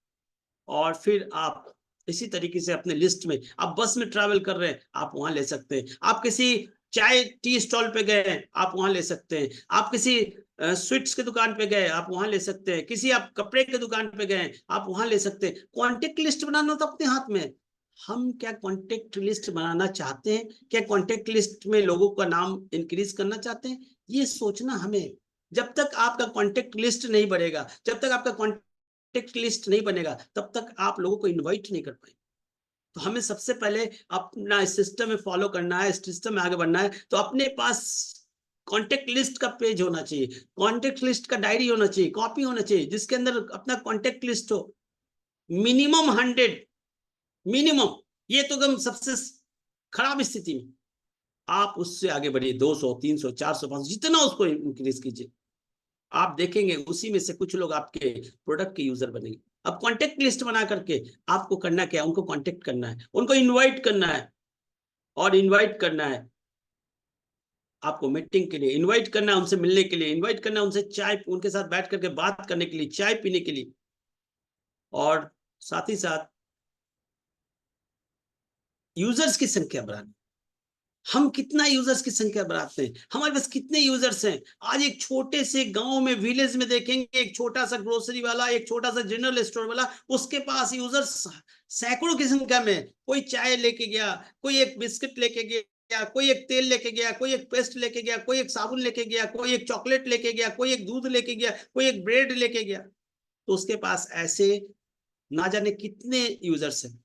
और फिर आप इसी तरीके से अपने लिस्ट में, आप बस में ट्रैवल कर रहे हैं, आप वहां ले सकते हैं। आप किसी चाय टी स्टॉल पे गए हैं, आप वहां ले सकते हैं। आप किसी स्वीट्स की दुकान पे गए, आप वहां ले सकते हैं। किसी आप कपड़े की दुकान पे गए, आप वहां ले सकते हैं। कॉन्टेक्ट लिस्ट बनाना तो अपने हाथ में है। हम क्या कॉन्टेक्ट लिस्ट बनाना चाहते हैं? क्या कॉन्टेक्ट लिस्ट में लोगों का नाम इंक्रीज करना चाहते हैं? ये सोचना हमें। जब तक आपका कॉन्टेक्ट लिस्ट नहीं बढ़ेगा, जब तक आपका कॉन्टेक्ट लिस्ट नहीं बनेगा, तब तक आप लोगों को इनवाइट नहीं कर पाएंगे। तो हमें सबसे पहले अपना सिस्टम में फॉलो करना है, सिस्टम में आगे बढ़ना है। तो अपने पास कॉन्टेक्ट लिस्ट का पेज होना चाहिए, कॉन्टेक्ट लिस्ट का डायरी होना चाहिए, कॉपी होना चाहिए, जिसके अंदर अपना कॉन्टेक्ट लिस्ट हो। Minimum 100, minimum. ये तो एकदम सबसे खराब स्थिति में। आप उससे आगे बढ़िए, 200, 300, 400, 500, जितना उसको इंक्रीज कीजिए। आप देखेंगे उसी में से कुछ लोग आपके प्रोडक्ट के यूजर बनेंगे। अब कॉन्टेक्ट लिस्ट बना करके आपको करना क्या है? उनको कॉन्टेक्ट करना है, उनको इनवाइट करना है। और इनवाइट करना है आपको मीटिंग के लिए, इनवाइट करना है उनसे मिलने के लिए, इनवाइट करना है उनसे चाय, उनके साथ बैठ करके बात करने के लिए, चाय पीने के लिए। और साथ ही साथ यूजर्स की संख्या बढ़ानी। हम कितना यूजर्स की संख्या बढ़ाते हैं, हमारे पास कितने यूजर्स हैं? आज एक छोटे से गांव में, विलेज में देखेंगे, एक छोटा सा ग्रोसरी वाला, एक छोटा सा जनरल स्टोर वाला, उसके पास यूजर्स सैकड़ों की संख्या में। कोई चाय लेके गया, कोई एक बिस्किट लेके गया, कोई एक तेल लेके गया, कोई एक पेस्ट लेके गया, कोई एक साबुन लेके गया, कोई एक चॉकलेट लेके गया, कोई एक दूध लेके गया, कोई एक ब्रेड लेके गया। तो उसके पास ऐसे ना जाने कितने यूजर्स हैं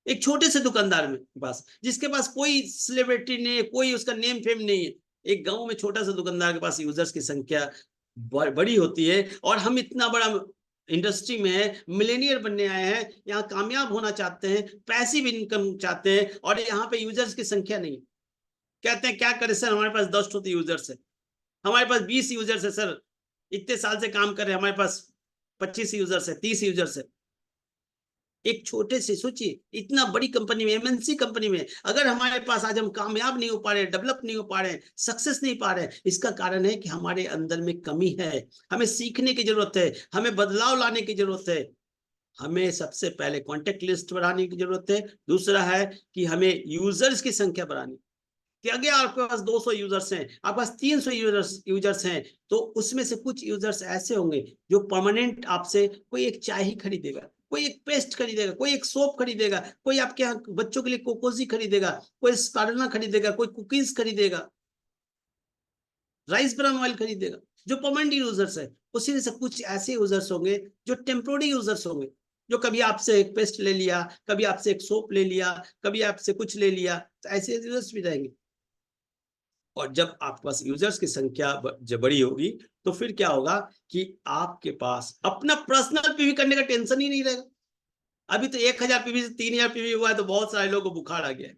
एक छोटे से दुकानदार में पास, जिसके पास कोई सेलिब्रिटी नहीं है, कोई उसका नेम फेम नहीं है। एक गांव में छोटा सा दुकानदार के पास यूजर्स की संख्या बड़ी होती है। और हम इतना बड़ा इंडस्ट्री में है, मिलेनियर बनने आए हैं, यहाँ कामयाब होना चाहते हैं, पैसिव इनकम चाहते हैं, और यहाँ पे यूजर्स की संख्या नहीं। कहते हैं क्या करें सर, हमारे पास 10 यूजर्स है, हमारे पास 20 यूजर्स है सर, इतने साल से काम कर रहे हैं, हमारे पास 25 यूजर्स है, 30 यूजर्स है। एक छोटे से सोचिए, इतना बड़ी कंपनी में, एमएनसी कंपनी में, अगर हमारे पास आज हम कामयाब नहीं हो पा रहे, डेवलप नहीं हो पा रहे, सक्सेस नहीं पा रहे, इसका कारण है कि हमारे अंदर में कमी है। हमें सीखने की जरूरत है, हमें बदलाव लाने की जरूरत है। हमें सबसे पहले कॉन्टेक्ट लिस्ट बढ़ाने की जरूरत है। दूसरा है कि हमें यूजर्स की संख्या बढ़ानी, कि अगर आपके पास 200 यूजर्स हैं, आपके पास 300 यूजर्स हैं, तो उसमें से कुछ यूजर्स ऐसे होंगे जो परमानेंट आपसे कोई एक चाय ही खरीदेगा, कोई एक पेस्ट खरीदेगा, कोई एक सोप खरीदेगा, कोई आपके यहाँ बच्चों के लिए कोकोजी खरीदेगा, कोई स्पारुलिना खरीदेगा, कोई कुकीज खरीदेगा, राइस ब्रान ऑयल खरीदेगा, जो परमानेंट यूजर्स है। उसी में से कुछ ऐसे यूजर्स होंगे जो टेम्पोररी यूजर्स होंगे, जो कभी आपसे एक पेस्ट ले लिया, कभी आपसे एक सोप ले लिया, कभी आपसे कुछ ले लिया, तो ऐसे यूजर्स भी रहेंगे। और जब आपके पास यूजर्स की संख्या जब बड़ी होगी, तो फिर क्या होगा कि आपके पास अपना पर्सनल पीवी करने का टेंशन ही नहीं रहेगा। अभी तो 1000 पीवी से 3000 पीवी हुआ है, तो बहुत सारे लोगों को बुखार आ गया है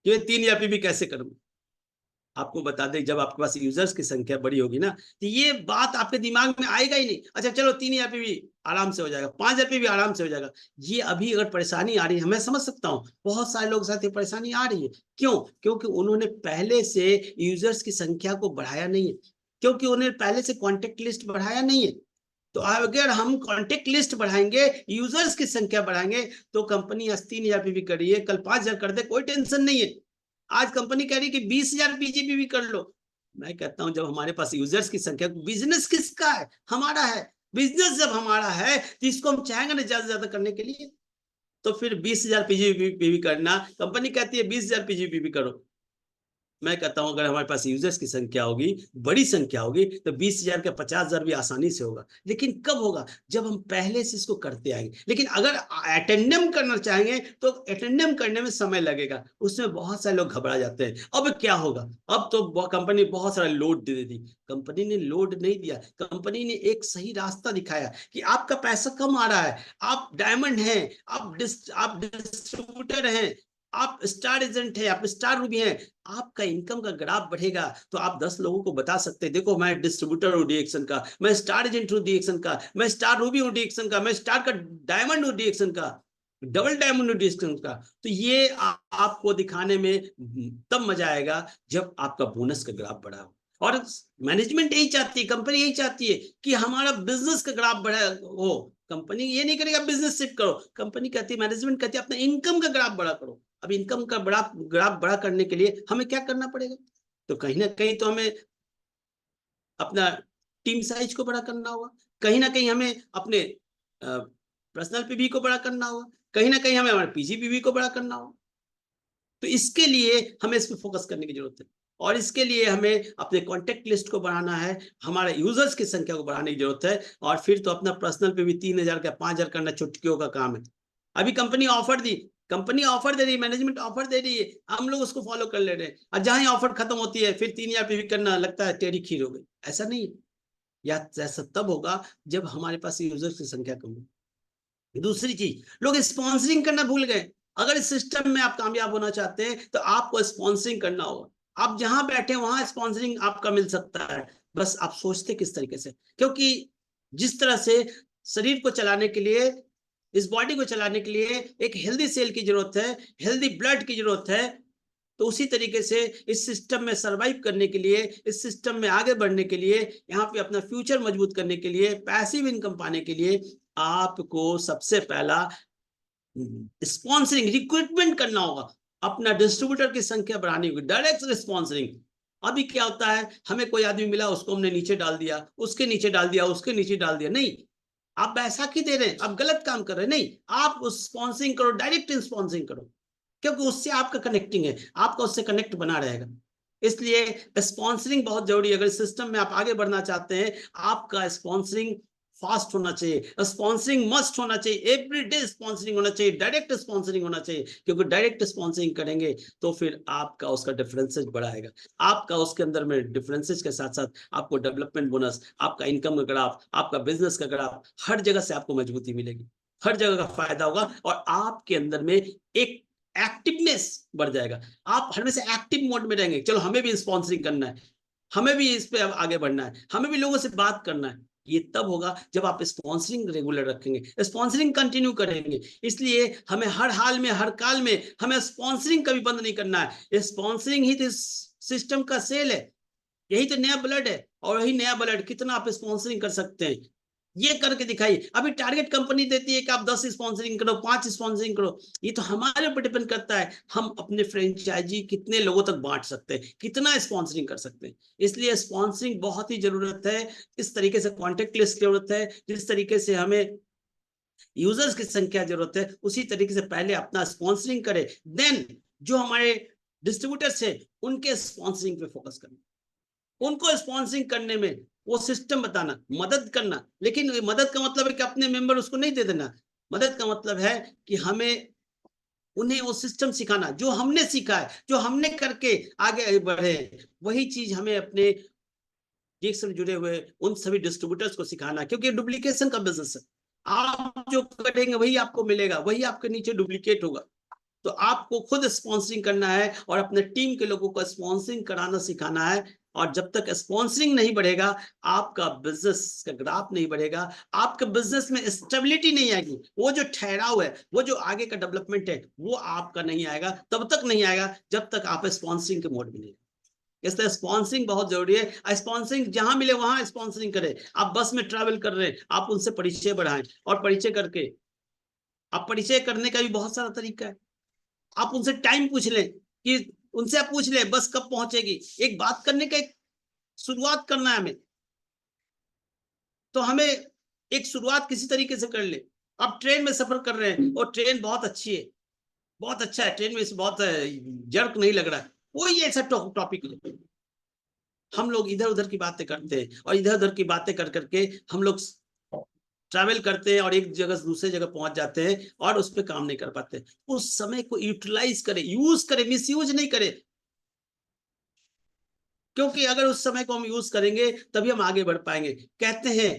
कि 3000 पीवी कैसे करूं। आपको बता दें, जब आपके पास यूजर्स की संख्या बड़ी होगी ना, तो ये बात आपके दिमाग में आएगा ही नहीं। अच्छा चलो 3000 पीवी आराम से हो जाएगा, 5000 पीवी आराम से हो जाएगा। ये अभी अगर परेशानी आ रही है, मैं समझ सकता हूँ, बहुत सारे लोग साथ ये परेशानी आ रही है। क्यों? क्योंकि उन्होंने पहले से यूजर्स की संख्या को बढ़ाया नहीं है, क्योंकि उन्होंने पहले से कॉन्टेक्ट लिस्ट बढ़ाया नहीं है। तो अगर हम कॉन्टेक्ट लिस्ट बढ़ाएंगे, यूजर्स की संख्या बढ़ाएंगे, तो कंपनी आज 3000 पीवी कर रही है, कल 5000 कर दे, कोई टेंशन नहीं है। आज कंपनी कह रही है कि 20,000 पीजीपी भी कर लो। मैं कहता हूं, जब हमारे पास यूजर्स की संख्या, बिजनेस किसका है? हमारा है। बिजनेस जब हमारा है, तो इसको हम चाहेंगे ना ज्यादा से ज्यादा करने के लिए। तो फिर 20,000 पीजीपी भी करना, कंपनी कहती है 20,000 पीजीपी भी करो। मैं कहता हूं, अगर हमारे पास यूजर्स की संख्या होगी, बड़ी संख्या होगी, तो 20,000 का 50,000 भी आसानी से होगा। लेकिन कब होगा? जब हम पहले से इसको करते आएंगे। लेकिन अगर अटेंडम करना चाहेंगे, तो अटेंडम करने में समय लगेगा, उसमें बहुत सारे लोग घबरा जाते हैं। अब क्या होगा? अब तो कंपनी बहुत सारा लोड दे दी। कंपनी ने लोड नहीं दिया, कंपनी ने एक सही रास्ता दिखाया कि आपका पैसा कम आ रहा है, आप डायमंड हैं, आप डिस्ट्रीब्यूटर हैं, आप स्टार एजेंट है, आप स्टार रूबी हैं, आपका इनकम का ग्राफ बढ़ेगा। तो आप 10 लोगों को बता सकते हैं, देखो मैं डिस्ट्रीब्यूटर हूं डीएक्शन का, मैं स्टार एजेंट हूं डीएक्शन का, मैं स्टार रूबी हूं डीएक्शन का, मैं स्टार का डायमंड हूं डीएक्शन का, डबल डायमंड हूं डीएक्शन का। तो ये आपको दिखाने में तब मजा आएगा जब आपका बोनस का ग्राफ बढ़ा हो। और मैनेजमेंट यही चाहती है, कंपनी यही चाहती है कि हमारा बिजनेस का ग्राफ बढ़ा हो। कंपनी ये नहीं करेगा बिजनेस शिफ्ट करो, कंपनी कहती है, मैनेजमेंट कहती है अपना इनकम का ग्राफ बड़ा करो। अब इनकम का ग्राफ बड़ा करने के लिए हमें क्या करना पड़ेगा? तो कहीं ना कहीं तो हमें अपना टीम साइज को बड़ा करना होगा, कहीं ना कहीं हमें अपने पर्सनल पीवी को बड़ा करना होगा, कहीं ना कहीं हमें हमारे पीजीपीवी को बड़ा करना होगा। तो इसके लिए हमें इस पर फोकस करने की जरूरत है, और इसके लिए हमें अपने कॉन्टेक्ट लिस्ट को बढ़ाना है, हमारे यूजर्स की संख्या को बढ़ाने की जरूरत है। और फिर तो अपना पर्सनल पे भी 3,000 का 5,000 करना चुटकियों का काम है। अभी कंपनी ऑफर दी, कंपनी ऑफर दे रही है, मैनेजमेंट ऑफर दे रही है, हम लोग उसको फॉलो कर ले रहे हैं, और जहां ऑफर खत्म होती है फिर 3,000 पे भी करना लगता है टेढ़ी खीर हो गई। ऐसा नहीं है, या ऐसा तब होगा जब हमारे पास यूजर्स की संख्या कम हो। दूसरी चीज, लोग स्पॉन्सरिंग करना भूल गए। अगर इस सिस्टम में आप कामयाब होना चाहते हैं, तो आपको स्पॉन्सरिंग करना होगा। आप जहां बैठे वहां स्पॉन्सरिंग आपका मिल सकता है, बस आप सोचते किस तरीके से। क्योंकि जिस तरह से शरीर को चलाने के लिए, इस बॉडी को चलाने के लिए एक हेल्दी सेल की जरूरत है, हेल्दी ब्लड की जरूरत है, तो उसी तरीके से इस सिस्टम में सरवाइव करने के लिए, इस सिस्टम में आगे बढ़ने के लिए, यहाँ पे अपना फ्यूचर मजबूत करने के लिए, पैसिव इनकम पाने के लिए, आपको सबसे पहला स्पॉन्सरिंग रिक्रूटमेंट करना होगा, अपना डिस्ट्रीब्यूटर की संख्या बढ़ानी होगी, डायरेक्ट स्पॉन्सरिंग। अभी क्या होता है, हमें कोई आदमी मिला, उसको हमने नीचे डाल दिया, उसके नीचे डाल दिया, उसके नीचे डाल दिया। नहीं, आप ऐसा क्यों दे रहे हैं? आप गलत काम कर रहे हैं। नहीं, आप उस स्पॉन्सरिंग करो, डायरेक्ट स्पॉन्सरिंग करो, क्योंकि उससे आपका कनेक्टिंग है, आपका उससे कनेक्ट बना रहेगा। इसलिए स्पॉन्सरिंग बहुत जरूरी है। अगर सिस्टम में आप आगे बढ़ना चाहते हैं, आपका स्पॉन्सरिंग फास्ट होना चाहिए, स्पॉन्सरिंग मस्ट होना चाहिए, एवरीडे स्पॉन्सरिंग होना चाहिए, डायरेक्ट स्पॉन्सरिंग होना चाहिए, क्योंकि डायरेक्ट स्पॉन्सरिंग करेंगे तो फिर आपका उसका डिफरेंसेज बढ़ाएगा, आपका उसके अंदर में डिफरेंसेज के साथ साथ आपको डेवलपमेंट बोनस, आपका इनकम का ग्राफ, आपका बिजनेस का ग्राफ, हर जगह से आपको मजबूती मिलेगी, हर जगह का फायदा होगा और आपके अंदर में एक एक्टिवनेस बढ़ जाएगा। आप हमेशा एक्टिव मोड में रहेंगे, चलो हमें भी स्पॉन्सरिंग करना है, हमें भी इस पे आगे बढ़ना है, हमें भी लोगों से बात करना है। ये तब होगा जब आप स्पॉन्सरिंग रेगुलर रखेंगे, स्पॉन्सरिंग कंटिन्यू करेंगे। इसलिए हमें हर हाल में, हर काल में हमें स्पॉन्सरिंग कभी बंद नहीं करना है। स्पॉन्सरिंग ही तो सिस्टम का सेल है, यही तो नया ब्लड है, और यही नया ब्लड कितना आप स्पॉन्सरिंग कर सकते हैं, ये करके दिखाइए। अभी टारगेट कंपनी देती है कि आप 10 स्पॉन्सरिंग करो, 5 स्पॉन्सरिंग करो, ये तो हमारे ऊपर डिपेंड करता है हम अपने फ्रेंचाइजी कितने लोगों तक बांट सकते हैं, कितना स्पॉन्सरिंग कर सकते हैं। इसलिए स्पॉन्सरिंग बहुत ही जरूरत है, इस तरीके से कॉन्टेक्ट लिस्ट की जरूरत है, जिस तरीके से हमें यूजर्स की संख्या जरूरत है, उसी तरीके से पहले अपना स्पॉन्सरिंग करें, देन जो हमारे डिस्ट्रीब्यूटर्स है उनके स्पॉन्सरिंग पे फोकस करें, उनको स्पॉन्सरिंग करने में वो सिस्टम बताना, मदद करना। लेकिन मदद का मतलब है कि अपने मेंबर उसको नहीं दे देना, मदद का मतलब है कि हमें उन्हें वो सिस्टम सिखाना जो हमने सीखा है, जो हमने करके आगे बढ़े, वही चीज हमें अपने से जुड़े हुए उन सभी डिस्ट्रीब्यूटर्स को सिखाना, क्योंकि डुप्लीकेशन का बिजनेस है। आप जो करेंगे वही आपको मिलेगा, वही आपके नीचे डुप्लीकेट होगा। तो आपको खुद स्पॉन्सरिंग करना है और अपने टीम के लोगों को स्पॉन्सरिंग कराना सिखाना है। और जब तक स्पॉन्सरिंग नहीं बढ़ेगा, आपका बिजनेस का ग्राफ नहीं बढ़ेगा, आपके बिजनेस में स्टेबिलिटी नहीं आएगी, वो जो ठहराव है, वो जो आगे का डेवलपमेंट है, वो आपका नहीं आएगा, तब तक नहीं आएगा जब तक आप स्पॉन्सरिंग के मोड में नहीं। इसलिए स्पॉन्सरिंग बहुत जरूरी है। स्पॉन्सरिंग जहां मिले वहां स्पॉन्सरिंग करें। आप बस में ट्रैवल कर रहे हैं, आप उनसे परिचय बढ़ाएं, और परिचय करके आप परिचय करने का भी बहुत सारा तरीका है। आप उनसे टाइम पूछ लें, कि उनसे आप पूछ लें बस कब पहुंचेगी, एक बात करने का एक शुरुआत करना है हमें, तो हमें एक शुरुआत किसी तरीके से कर ले। आप ट्रेन में सफर कर रहे हैं और ट्रेन बहुत अच्छी है, बहुत अच्छा है, ट्रेन में बहुत जर्क नहीं लग रहा है, कोई ऐसा टॉपिक नहीं, हम लोग इधर उधर की बातें करते हैं, और इधर उधर की बातें कर करके हम लोग ट्रैवल करते हैं और एक जगह से दूसरे जगह पहुंच जाते हैं और उस पर काम नहीं कर पाते। उस समय को यूटिलाइज करें, यूज करें, मिस यूज नहीं करें, क्योंकि अगर उस समय को हम यूज करेंगे तभी हम आगे बढ़ पाएंगे। कहते हैं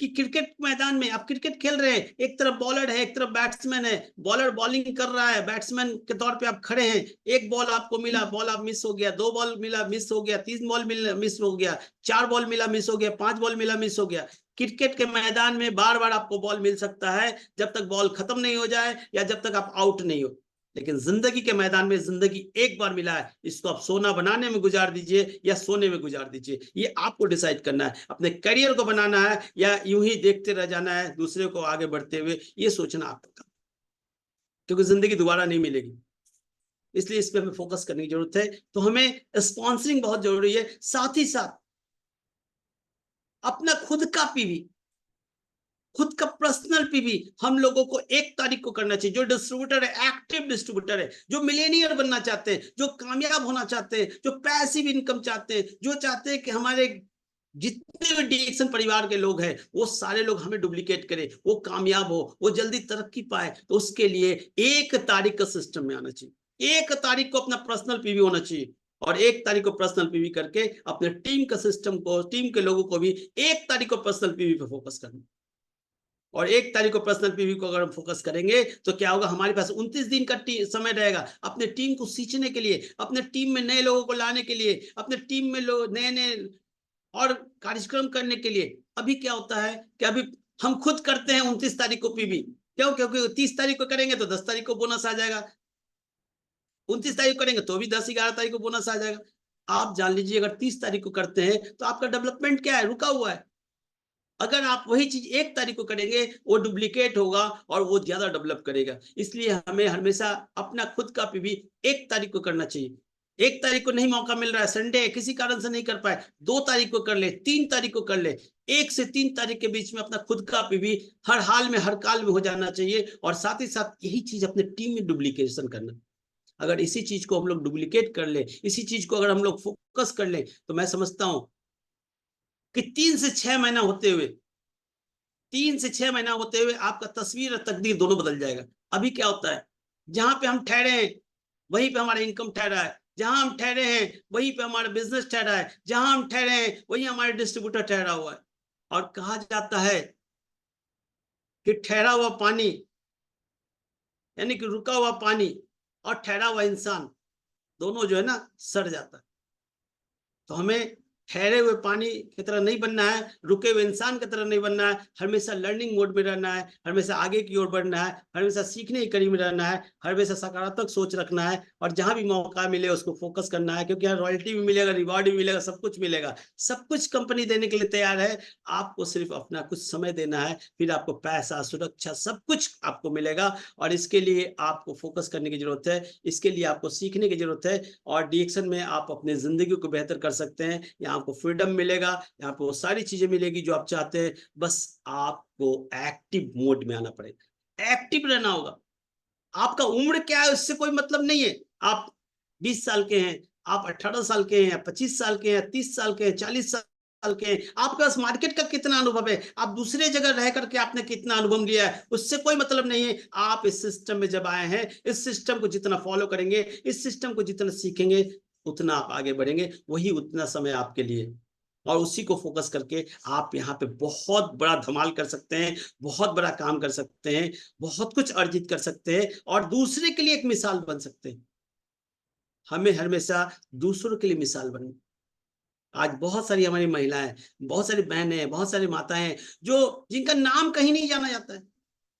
कि क्रिकेट मैदान में आप क्रिकेट खेल रहे हैं, एक तरफ बॉलर है, एक तरफ बैट्समैन है, बॉलर बॉलिंग कर रहा है, बैट्समैन के तौर पे आप खड़े हैं, एक बॉल आपको मिला, बॉल आप मिस हो गया, 2 बॉल मिला मिस हो गया, 3 बॉल मिला मिस हो गया, 4 बॉल मिला मिस हो गया, 5 बॉल मिला मिस हो गया। क्रिकेट के मैदान में बार बार आपको बॉल मिल सकता है, जब तक बॉल खत्म नहीं हो जाए या जब तक आप आउट नहीं हो। लेकिन जिंदगी के मैदान में जिंदगी एक बार मिला है, इसको आप सोना बनाने में गुजार दीजिए या सोने में गुजार दीजिए, ये आपको डिसाइड करना है। अपने करियर को बनाना है या यूं ही देखते रह जाना है दूसरे को आगे बढ़ते हुए, ये सोचना आपका काम, क्योंकि जिंदगी दोबारा नहीं मिलेगी। इसलिए इस पे हमें फोकस करने की जरूरत है। तो हमें स्पॉन्सरिंग बहुत जरूरी है, साथ ही साथ अपना खुद का पीवी, खुद का पर्सनल पीवी हम लोगों को 1 तारीख को करना चाहिए। जो डिस्ट्रीब्यूटर है, एक्टिव डिस्ट्रीब्यूटर है, जो मिलेनियर बनना चाहते हैं, जो कामयाब होना चाहते हैं, जो पैसिव इनकम चाहते हैं, जो चाहते हैं कि हमारे जितने भी डीएक्शन परिवार के लोग हैं वो सारे लोग हमें डुप्लीकेट करें, वो कामयाब हो, वो जल्दी तरक्की पाए, तो उसके लिए 1 तारीख का सिस्टम में आना चाहिए। 1 तारीख को अपना पर्सनल पीवी होना चाहिए, और 1 तारीख को पर्सनल पीवी करके अपने टीम का सिस्टम को, टीम के लोगों को भी 1 तारीख को पर्सनल पीवी पे फोकस करना। और 1 तारीख को पर्सनल पीवी को अगर हम फोकस करेंगे तो क्या होगा, हमारे पास 29 दिन का समय रहेगा अपने टीम को सींचने के लिए, अपने टीम में नए लोगों को लाने के लिए, अपने टीम में लोग नए नए और कार्यक्रम करने के लिए। अभी क्या होता है कि अभी हम खुद करते हैं 29 तारीख को पीवी, क्यों? क्योंकि 30 तारीख को करेंगे तो 10 तारीख को बोनस आ जाएगा, 29 तारीख करेंगे तो भी 10-11 तारीख को बोनस आ जाएगा। आप जान लीजिए अगर 30 तारीख को करते हैं तो आपका डेवलपमेंट क्या है, रुका हुआ है। अगर आप वही चीज 1 तारीख को करेंगे वो डुप्लीकेट होगा और वो ज्यादा डेवलप करेगा। इसलिए हमें हमेशा अपना खुद का पीवी 1 तारीख को करना चाहिए। 1 तारीख को नहीं मौका मिल रहा है, संडे है, किसी कारण से नहीं कर पाए, 2 तारीख को कर ले, 3 तारीख को कर ले। 1 से 3 तारीख के बीच में अपना खुद का पीवी हर हाल में, हर काल में हो जाना चाहिए। और साथ ही साथ यही चीज अपने टीम में डुप्लीकेशन करना। अगर इसी चीज को हम लोग डुप्लीकेट कर ले, इसी चीज को अगर हम लोग फोकस कर ले, तो मैं समझता हूं कि 3 से 6 महीना होते हुए 3 से 6 महीना होते हुए आपका तस्वीर और तकदीर दोनों बदल जाएगा। अभी क्या होता है, जहां पे हम ठहरे हैं वहीं पे हमारा इनकम ठहरा है, जहां हम ठहरे हैं वहीं पे हमारा बिजनेस ठहरा है, जहां हम ठहरे हैं वहीं हमारे डिस्ट्रीब्यूटर ठहरा हुआ है। और कहा जाता है कि ठहरा हुआ पानी, यानी कि रुका हुआ पानी और ठहरा हुआ इंसान दोनों जो है ना सड़ जाता है। तो हमें ठहरे हुए पानी की तरह नहीं बनना है, रुके हुए इंसान की तरह नहीं बनना है, हमेशा लर्निंग मोड में रहना है, हमेशा आगे की ओर बढ़ना है, हमेशा सीखने की कड़ी में रहना है, हमेशा सकारात्मक सोच रखना है और जहां भी मौका मिले उसको फोकस करना है, क्योंकि यहाँ रॉयल्टी भी मिलेगा, रिवॉर्ड भी मिलेगा, सब कुछ मिलेगा, सब कुछ कंपनी देने के लिए तैयार है। आपको सिर्फ अपना कुछ समय देना है, फिर आपको पैसा, सुरक्षा, सब कुछ आपको मिलेगा। और इसके लिए आपको फोकस करने की जरूरत है, इसके लिए आपको सीखने की जरूरत है। और डीएक्शन में आप अपने जिंदगी को बेहतर कर सकते हैं। यहाँ आपको फ्रीडम मिलेगा, यहाँ पे वो सारी चीजें मिलेगी जो आप चाहते हैं। बस आपको एक्टिव मोड में आना पड़ेगा, एक्टिव रहना होगा। आपका उम्र क्या है उससे कोई मतलब नहीं है। आप 20 साल के हैं, आप 18 साल के हैं, 25 साल के हैं, 30 साल के हैं, 40 साल के हैं, आपके पास मार्केट का कितना अनुभव है, आप दूसरे जगह रह करके आपने कितना अनुभव लिया है, उससे कोई मतलब नहीं है। आप इस सिस्टम में जब आए हैं, इस सिस्टम को जितना फॉलो करेंगे, इस सिस्टम को जितना सीखेंगे, उतना आप आगे बढ़ेंगे, वही उतना समय आपके लिए। और उसी को फोकस करके आप यहाँ पे बहुत बड़ा धमाल कर सकते हैं, बहुत बड़ा काम कर सकते हैं, बहुत कुछ अर्जित कर सकते हैं और दूसरे के लिए एक मिसाल बन सकते हैं। हमें हमेशा दूसरों के लिए मिसाल बनना। आज बहुत सारी हमारी महिलाएं, बहुत सारी बहनें, बहुत सारी माताएं हैं जो जिनका नाम कहीं नहीं जाना जाता है।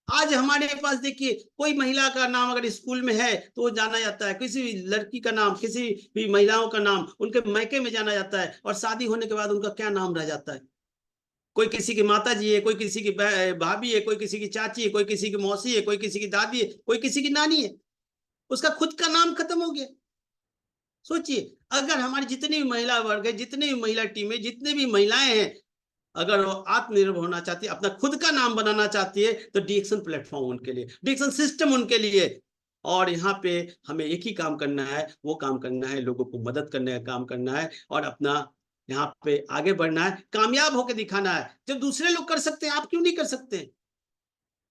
आज हमारे पास देखिए, कोई महिला का नाम अगर स्कूल में है तो वो जाना जाता है, किसी भी लड़की का नाम, किसी भी महिलाओं का नाम उनके मैके में जाना जाता है, और शादी होने के बाद उनका क्या नाम रह जाता है। कोई किसी की माता जी है, कोई किसी की भाभी है, कोई किसी की चाची है, कोई किसी की मौसी है, कोई किसी की दादी है, कोई किसी की नानी है, उसका खुद का नाम खत्म हो गया। सोचिए, अगर हमारी जितनी भी महिला वर्ग है, जितनी भी महिला टीम है, जितनी भी महिलाएं हैं, अगर वो आत्मनिर्भर होना चाहती है, अपना खुद का नाम बनाना चाहती है, तो डीएक्शन प्लेटफॉर्म उनके लिए, डीएक्शन सिस्टम उनके लिए। और यहाँ पे हमें एक ही काम करना है, वो काम करना है, लोगों को मदद करने का काम करना है और अपना यहाँ पे आगे बढ़ना है, कामयाब होकर दिखाना है। जब दूसरे लोग कर सकते हैं, आप क्यों नहीं कर सकते?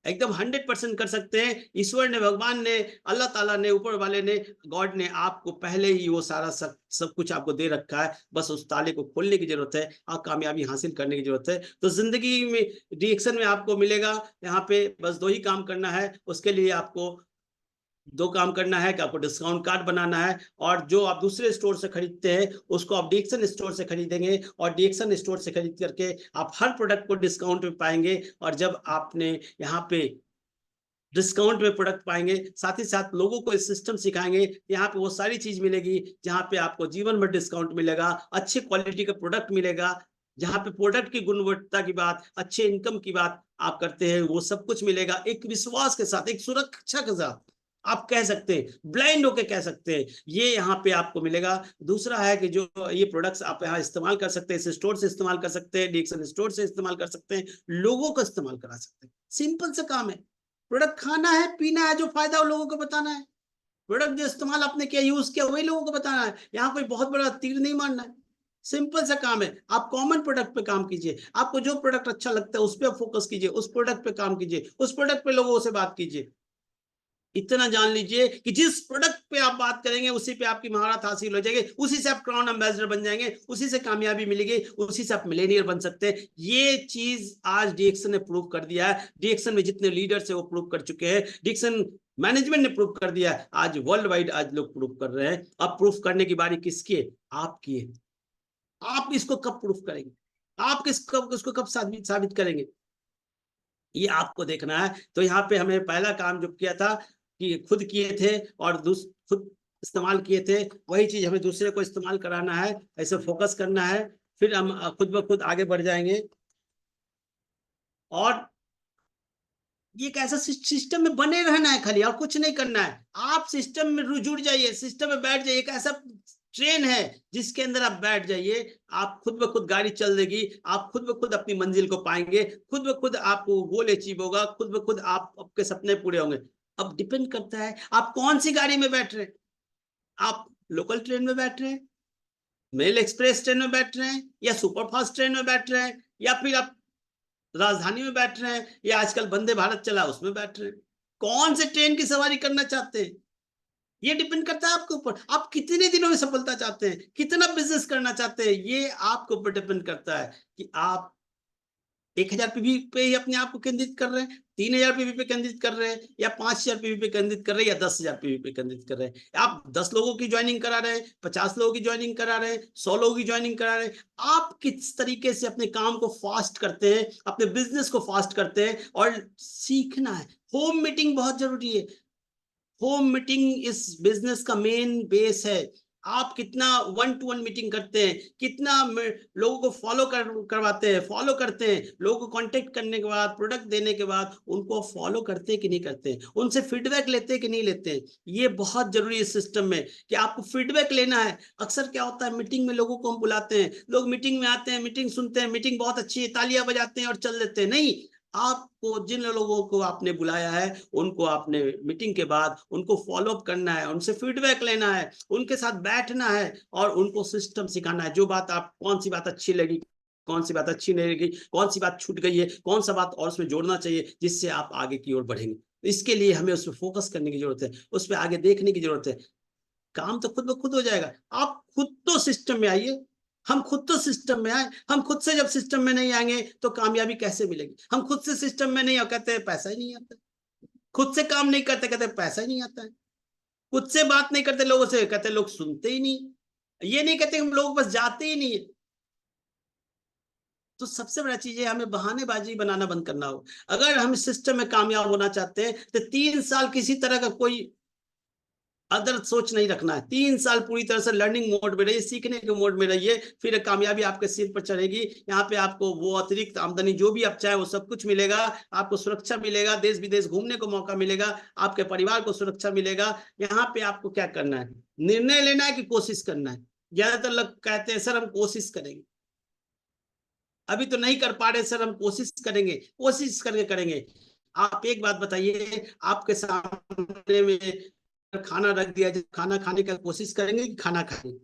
एकदम 100% कर सकते हैं। ईश्वर ने, भगवान ने, अल्लाह ताला ने, ऊपर वाले ने, गॉड ने आपको पहले ही वो सारा सब कुछ आपको दे रखा है। बस उस ताले को खोलने की जरूरत है और कामयाबी हासिल करने की जरूरत है। तो जिंदगी में रिएक्शन में आपको मिलेगा, यहाँ पे बस 2 ही काम करना है। उसके लिए आपको 2 काम करना है कि आपको डिस्काउंट कार्ड बनाना है, और जो आप दूसरे स्टोर से खरीदते हैं उसको आप डीएक्शन स्टोर से खरीदेंगे, और डीएक्शन स्टोर से खरीद करके आप हर प्रोडक्ट को डिस्काउंट में पाएंगे। और जब आपने यहाँ पे डिस्काउंट में प्रोडक्ट पाएंगे, साथ ही साथ लोगों को इस सिस्टम सिखाएंगे, यहाँ पे वो सारी चीज मिलेगी जहाँ पे आपको जीवन भर डिस्काउंट मिलेगा, अच्छे क्वालिटी का प्रोडक्ट मिलेगा, जहाँ पे प्रोडक्ट की गुणवत्ता की बात, अच्छे इनकम की बात आप करते हैं, वो सब कुछ मिलेगा एक विश्वास के साथ, एक सुरक्षा के साथ। आप कह सकते हैं, ब्लाइंड होके कह सकते हैं, ये यहाँ पे आपको मिलेगा। दूसरा है कि जो ये प्रोडक्ट्स आप यहाँ इस्तेमाल कर सकते हैं, इस स्टोर से इस्तेमाल कर सकते हैं, डीएक्शन स्टोर से इस्तेमाल कर सकते हैं, लोगों को इस्तेमाल करा सकते हैं। सिंपल सा काम है। प्रोडक्ट खाना है, पीना है, जो फायदा वो लोगों को बताना है। प्रोडक्ट जो इस्तेमाल आपने किया, यूज किया, वही लोगों को बताना है। यहाँ कोई बहुत बड़ा तीर नहीं मारना है, सिंपल सा काम है। आप कॉमन प्रोडक्ट पे काम कीजिए, आपको जो प्रोडक्ट अच्छा लगता है उस पर फोकस कीजिए, उस प्रोडक्ट पे काम कीजिए, उस प्रोडक्ट पे लोगों से बात कीजिए। इतना जान लीजिए कि जिस प्रोडक्ट पे आप बात करेंगे उसी पे आपकी महारत हासिल हो जाएगी, उसी से आप क्राउन एम्बेसडर बन जाएंगे, उसी से कामयाबी मिलेगी, उसी से आप मिलेनियर बन सकते हैं। ये चीज आज डीएक्शन ने प्रूव कर दिया है। डीएक्शन में जितने लीडर्स है वो प्रूव कर चुके हैं, डीएक्शन मैनेजमेंट ने प्रूव कर दिया है। आज वर्ल्ड वाइड आज लोग प्रूव कर रहे हैं। अब प्रूफ करने की बारी किसकी है? आपकी है। आप इसको कब प्रूफ करेंगे? आप इसको कब साबित करेंगे? ये आपको देखना है। तो यहाँ पे हमें पहला काम जो किया था कि खुद किए थे और खुद इस्तेमाल किए थे, वही चीज हमें दूसरे को इस्तेमाल कराना है, ऐसे फोकस करना है, फिर हम खुद ब खुद आगे बढ़ जाएंगे। और ये एक ऐसा सिस्टम में बने रहना है खाली, और कुछ नहीं करना है। आप सिस्टम में जुड़ जाइए, सिस्टम में बैठ जाइए। एक ऐसा ट्रेन है जिसके अंदर आप बैठ जाइए, आप खुद ब खुद गाड़ी चल देगी, आप खुद ब खुद अपनी मंजिल को पाएंगे, खुद ब खुद आपको गोल अचीव होगा, खुद ब खुद आपके सपने पूरे होंगे। अब डिपेंड करता है आप कौन सी गाड़ी में बैठ रहे हैं। आप लोकल ट्रेन में बैठ रहे हैं, मेल एक्सप्रेस ट्रेन में बैठ रहे हैं, या सुपर फास्ट ट्रेन में बैठ रहे हैं, या फिर आप राजधानी में बैठ रहे हैं या आजकल वंदे भारत चला उसमें बैठ रहे हैं, कौन से ट्रेन की सवारी करना चाहते हैं, ये डिपेंड करता है आपके ऊपर। आप कितने दिनों में सफलता चाहते हैं, कितना बिजनेस करना चाहते हैं, ये आपके ऊपर डिपेंड करता है कि आप 1000 पीवी पे ही अपने आप को केंद्रित कर रहे हैं, 3000 पीवी पे केंद्रित कर रहे हैं, या 5000 पीवी पे केंद्रित कर रहे हैं, या 10,000 पीवी पे केंद्रित कर रहे हैं। आप 10 लोगों की ज्वाइनिंग करा रहे हैं, 50 लोगों की ज्वाइनिंग करा रहे हैं, 100 लोगों की ज्वाइनिंग करा रहे हैं, आप किस तरीके से अपने काम को फास्ट करते हैं, अपने बिजनेस को फास्ट करते हैं, और सीखना है। होम मीटिंग बहुत जरूरी है। होम मीटिंग इस बिजनेस का मेन बेस है। आप कितना 1-to-1 मीटिंग करते हैं, कितना लोगों को करवाते हैं, फॉलो करते हैं, लोगों को कांटेक्ट करने के बाद, प्रोडक्ट देने के बाद उनको फॉलो करते हैं कि नहीं करते हैं, उनसे फीडबैक लेते हैं कि नहीं लेते हैं। ये बहुत जरूरी है सिस्टम में कि आपको फीडबैक लेना है। अक्सर क्या होता है, मीटिंग में लोगों को हम बुलाते हैं, लोग मीटिंग में आते हैं, मीटिंग सुनते हैं, मीटिंग बहुत अच्छी है, तालियां बजाते हैं और चल देते हैं। नहीं, आपको जिन लोगों को आपने बुलाया है उनको आपने मीटिंग के बाद उनको फॉलो अप करना है, उनसे फीडबैक लेना है, उनके साथ बैठना है और उनको सिस्टम सिखाना है। जो बात आप, कौन सी बात अच्छी लगी, कौन सी बात अच्छी नहीं लगी, कौन सी बात छूट गई है, कौन सा बात और उसमें जोड़ना चाहिए जिससे आप आगे की ओर बढ़ेंगे। इसके लिए हमें उस पर फोकस करने की जरूरत है, उस पर आगे देखने की जरूरत है। काम तो खुद ब खुद हो जाएगा। आप खुद तो सिस्टम में आइए, हम खुद तो सिस्टम में आए। हम खुद से जब सिस्टम में नहीं आएंगे तो कामयाबी कैसे मिलेगी। हम खुद से सिस्टम में नहीं आ, कहते हैं पैसा ही नहीं आता। खुद से काम नहीं करते, कहते पैसा ही नहीं आता है। खुद से बात नहीं करते लोगों से, कहते लोग सुनते ही नहीं। ये नहीं कहते हम लोग बस जाते ही नहीं है। तो सबसे बड़ा चीज है, हमें बहानेबाजी बनाना बंद करना हो। अगर हम सिस्टम में कामयाब होना चाहते हैं तो 3 साल किसी तरह का कोई अदर सोच नहीं रखना है। 3 साल पूरी तरह से लर्निंग मोड में रहिए, सीखने के मोड में रहिए, फिर कामयाबी आपके सिर पर चढ़ेगी। यहाँ पे आपको वो अतिरिक्त आमदनी जो भी आप चाहे वो सब कुछ मिलेगा। आपको सुरक्षा मिलेगा, देश विदेश घूमने को मौका मिलेगा, आपके परिवार को सुरक्षा मिलेगा। यहाँ पे आपको क्या करना है, निर्णय लेना है कि कोशिश करना है। ज्यादातर लोग कहते हैं सर हम कोशिश करेंगे, अभी तो नहीं कर पा रहे सर, हम कोशिश करेंगे, कोशिश करके करेंगे। आप एक बात बताइए, आपके सामने में खाना रख दिया जाए, खाना खाने का कोशिश करेंगे कि खाना खाएंगे।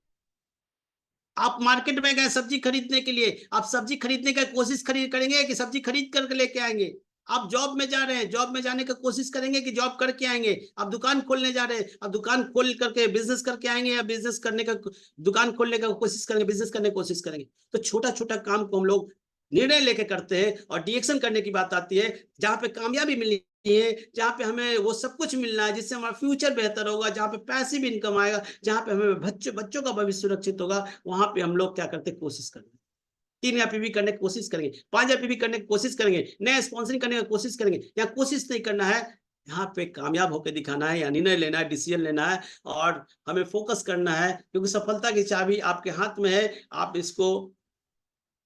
आप मार्केट में गए सब्जी खरीदने के लिए, आप सब्जी खरीदने का कोशिश करेंगे कि सब्जी खरीद करके लेके आएंगे। आप जॉब में जा रहे हैं, जॉब में जाने का कोशिश करेंगे कि जॉब करके आएंगे। आप दुकान खोलने जा रहे हैं, आप दुकान खोल करके बिजनेस करके आएंगे, या बिजनेस करने का, दुकान खोलने का कोशिश करेंगे, बिजनेस करने की कोशिश करेंगे। तो छोटा छोटा काम को हम लोग निर्णय लेके करते हैं, और डिएक्शन करने की बात आती है जहां पे कामयाबी मिलनी है, जहां पे हमें वो सब कुछ मिलना है जिससे हमारा फ्यूचर बेहतर होगा, जहां पे पैसिव इनकम आएगा, जहां पे हमें बच्चों बच्चों का भविष्य सुरक्षित होगा, वहां पे हम लोग क्या करते हैं, कोशिश करते हैं। 3,000 पीवी करने की कोशिश करेंगे, 5,000 पीवी करने की कोशिश करेंगे, नया स्पॉन्सरिंग करने की कोशिश करेंगे। यहाँ कोशिश नहीं करना है, यहाँ पे कामयाब होकर दिखाना है, या निर्णय लेना है, डिसीजन लेना है, और हमें फोकस करना है, क्योंकि सफलता की चाबी आपके हाथ में है। आप इसको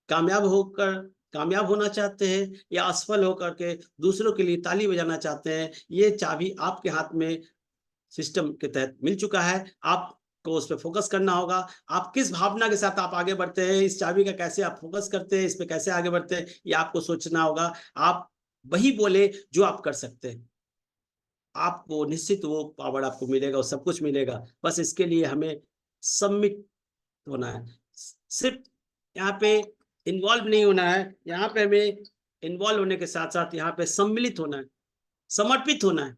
कामयाब होकर कामयाब होना चाहते हैं या असफल होकर के दूसरों के लिए ताली बजाना चाहते हैं, ये चाबी आपके हाथ में सिस्टम के तहत मिल चुका है। आपको उस पर फोकस करना होगा। आप किस भावना के साथ आप आगे बढ़ते हैं, इस चाबी का कैसे आप फोकस करते हैं, इस पे कैसे आगे बढ़ते हैं, ये आपको सोचना होगा। आप वही बोले जो आप कर सकते हैं, आपको निश्चित वो पावर आपको मिलेगा, वो सब कुछ मिलेगा। बस इसके लिए हमें सबमिट होना है। सिर्फ यहाँ पे इन्वॉल्व नहीं होना है, यहाँ पे हमें इन्वॉल्व होने के साथ साथ यहाँ पे सम्मिलित होना है, समर्पित होना है।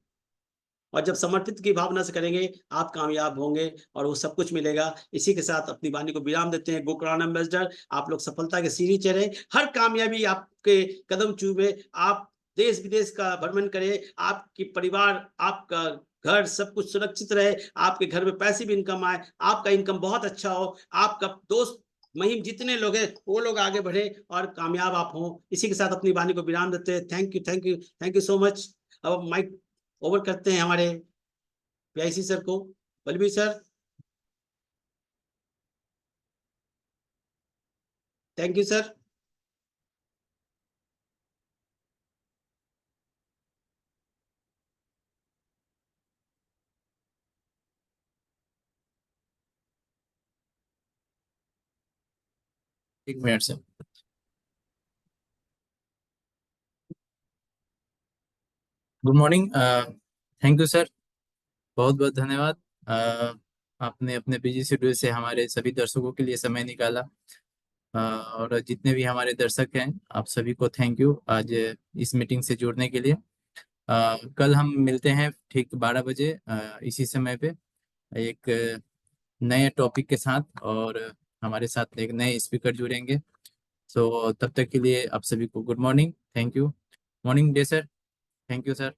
और जब समर्पित की भावना से करेंगे, आप कामयाब होंगे और वो सब कुछ मिलेगा। इसी के साथ अपनी वाणी को विराम देते हैं। गोकर्ण एम्बेसडर, आप लोग सफलता के सीढ़ी चढ़े, हर कामयाबी आपके कदम चूमे, आप देश विदेश का भ्रमण करें, आपकी परिवार, आपका घर सब कुछ सुरक्षित रहे, आपके घर में पैसिव इनकम आए, आपका इनकम बहुत अच्छा हो, आपका दोस्त महिम जितने लोग हैं वो लोग आगे बढ़े और कामयाब आप हों। इसी के साथ अपनी वाणी को विराम देते हैं। Thank you, thank you, thank you so much. अब माइक ओवर करते हैं हमारे पीआईसी सर को। Balbir sir, thank you sir. एक मिनट से। Good morning. Thank you sir, बहुत बहुत धन्यवाद। आपने अपने बिजी शेड्यूल से हमारे सभी दर्शकों के लिए समय निकाला। और जितने भी हमारे दर्शक हैं, आप सभी को थैंक यू आज इस मीटिंग से जुड़ने के लिए। कल हम मिलते हैं ठीक 12 बजे इसी समय पे एक नए टॉपिक के साथ, और हमारे साथ एक नए स्पीकर जुड़ेंगे। सो तब तक के लिए आप सभी को good morning, thank you. Morning day sir, thank you sir.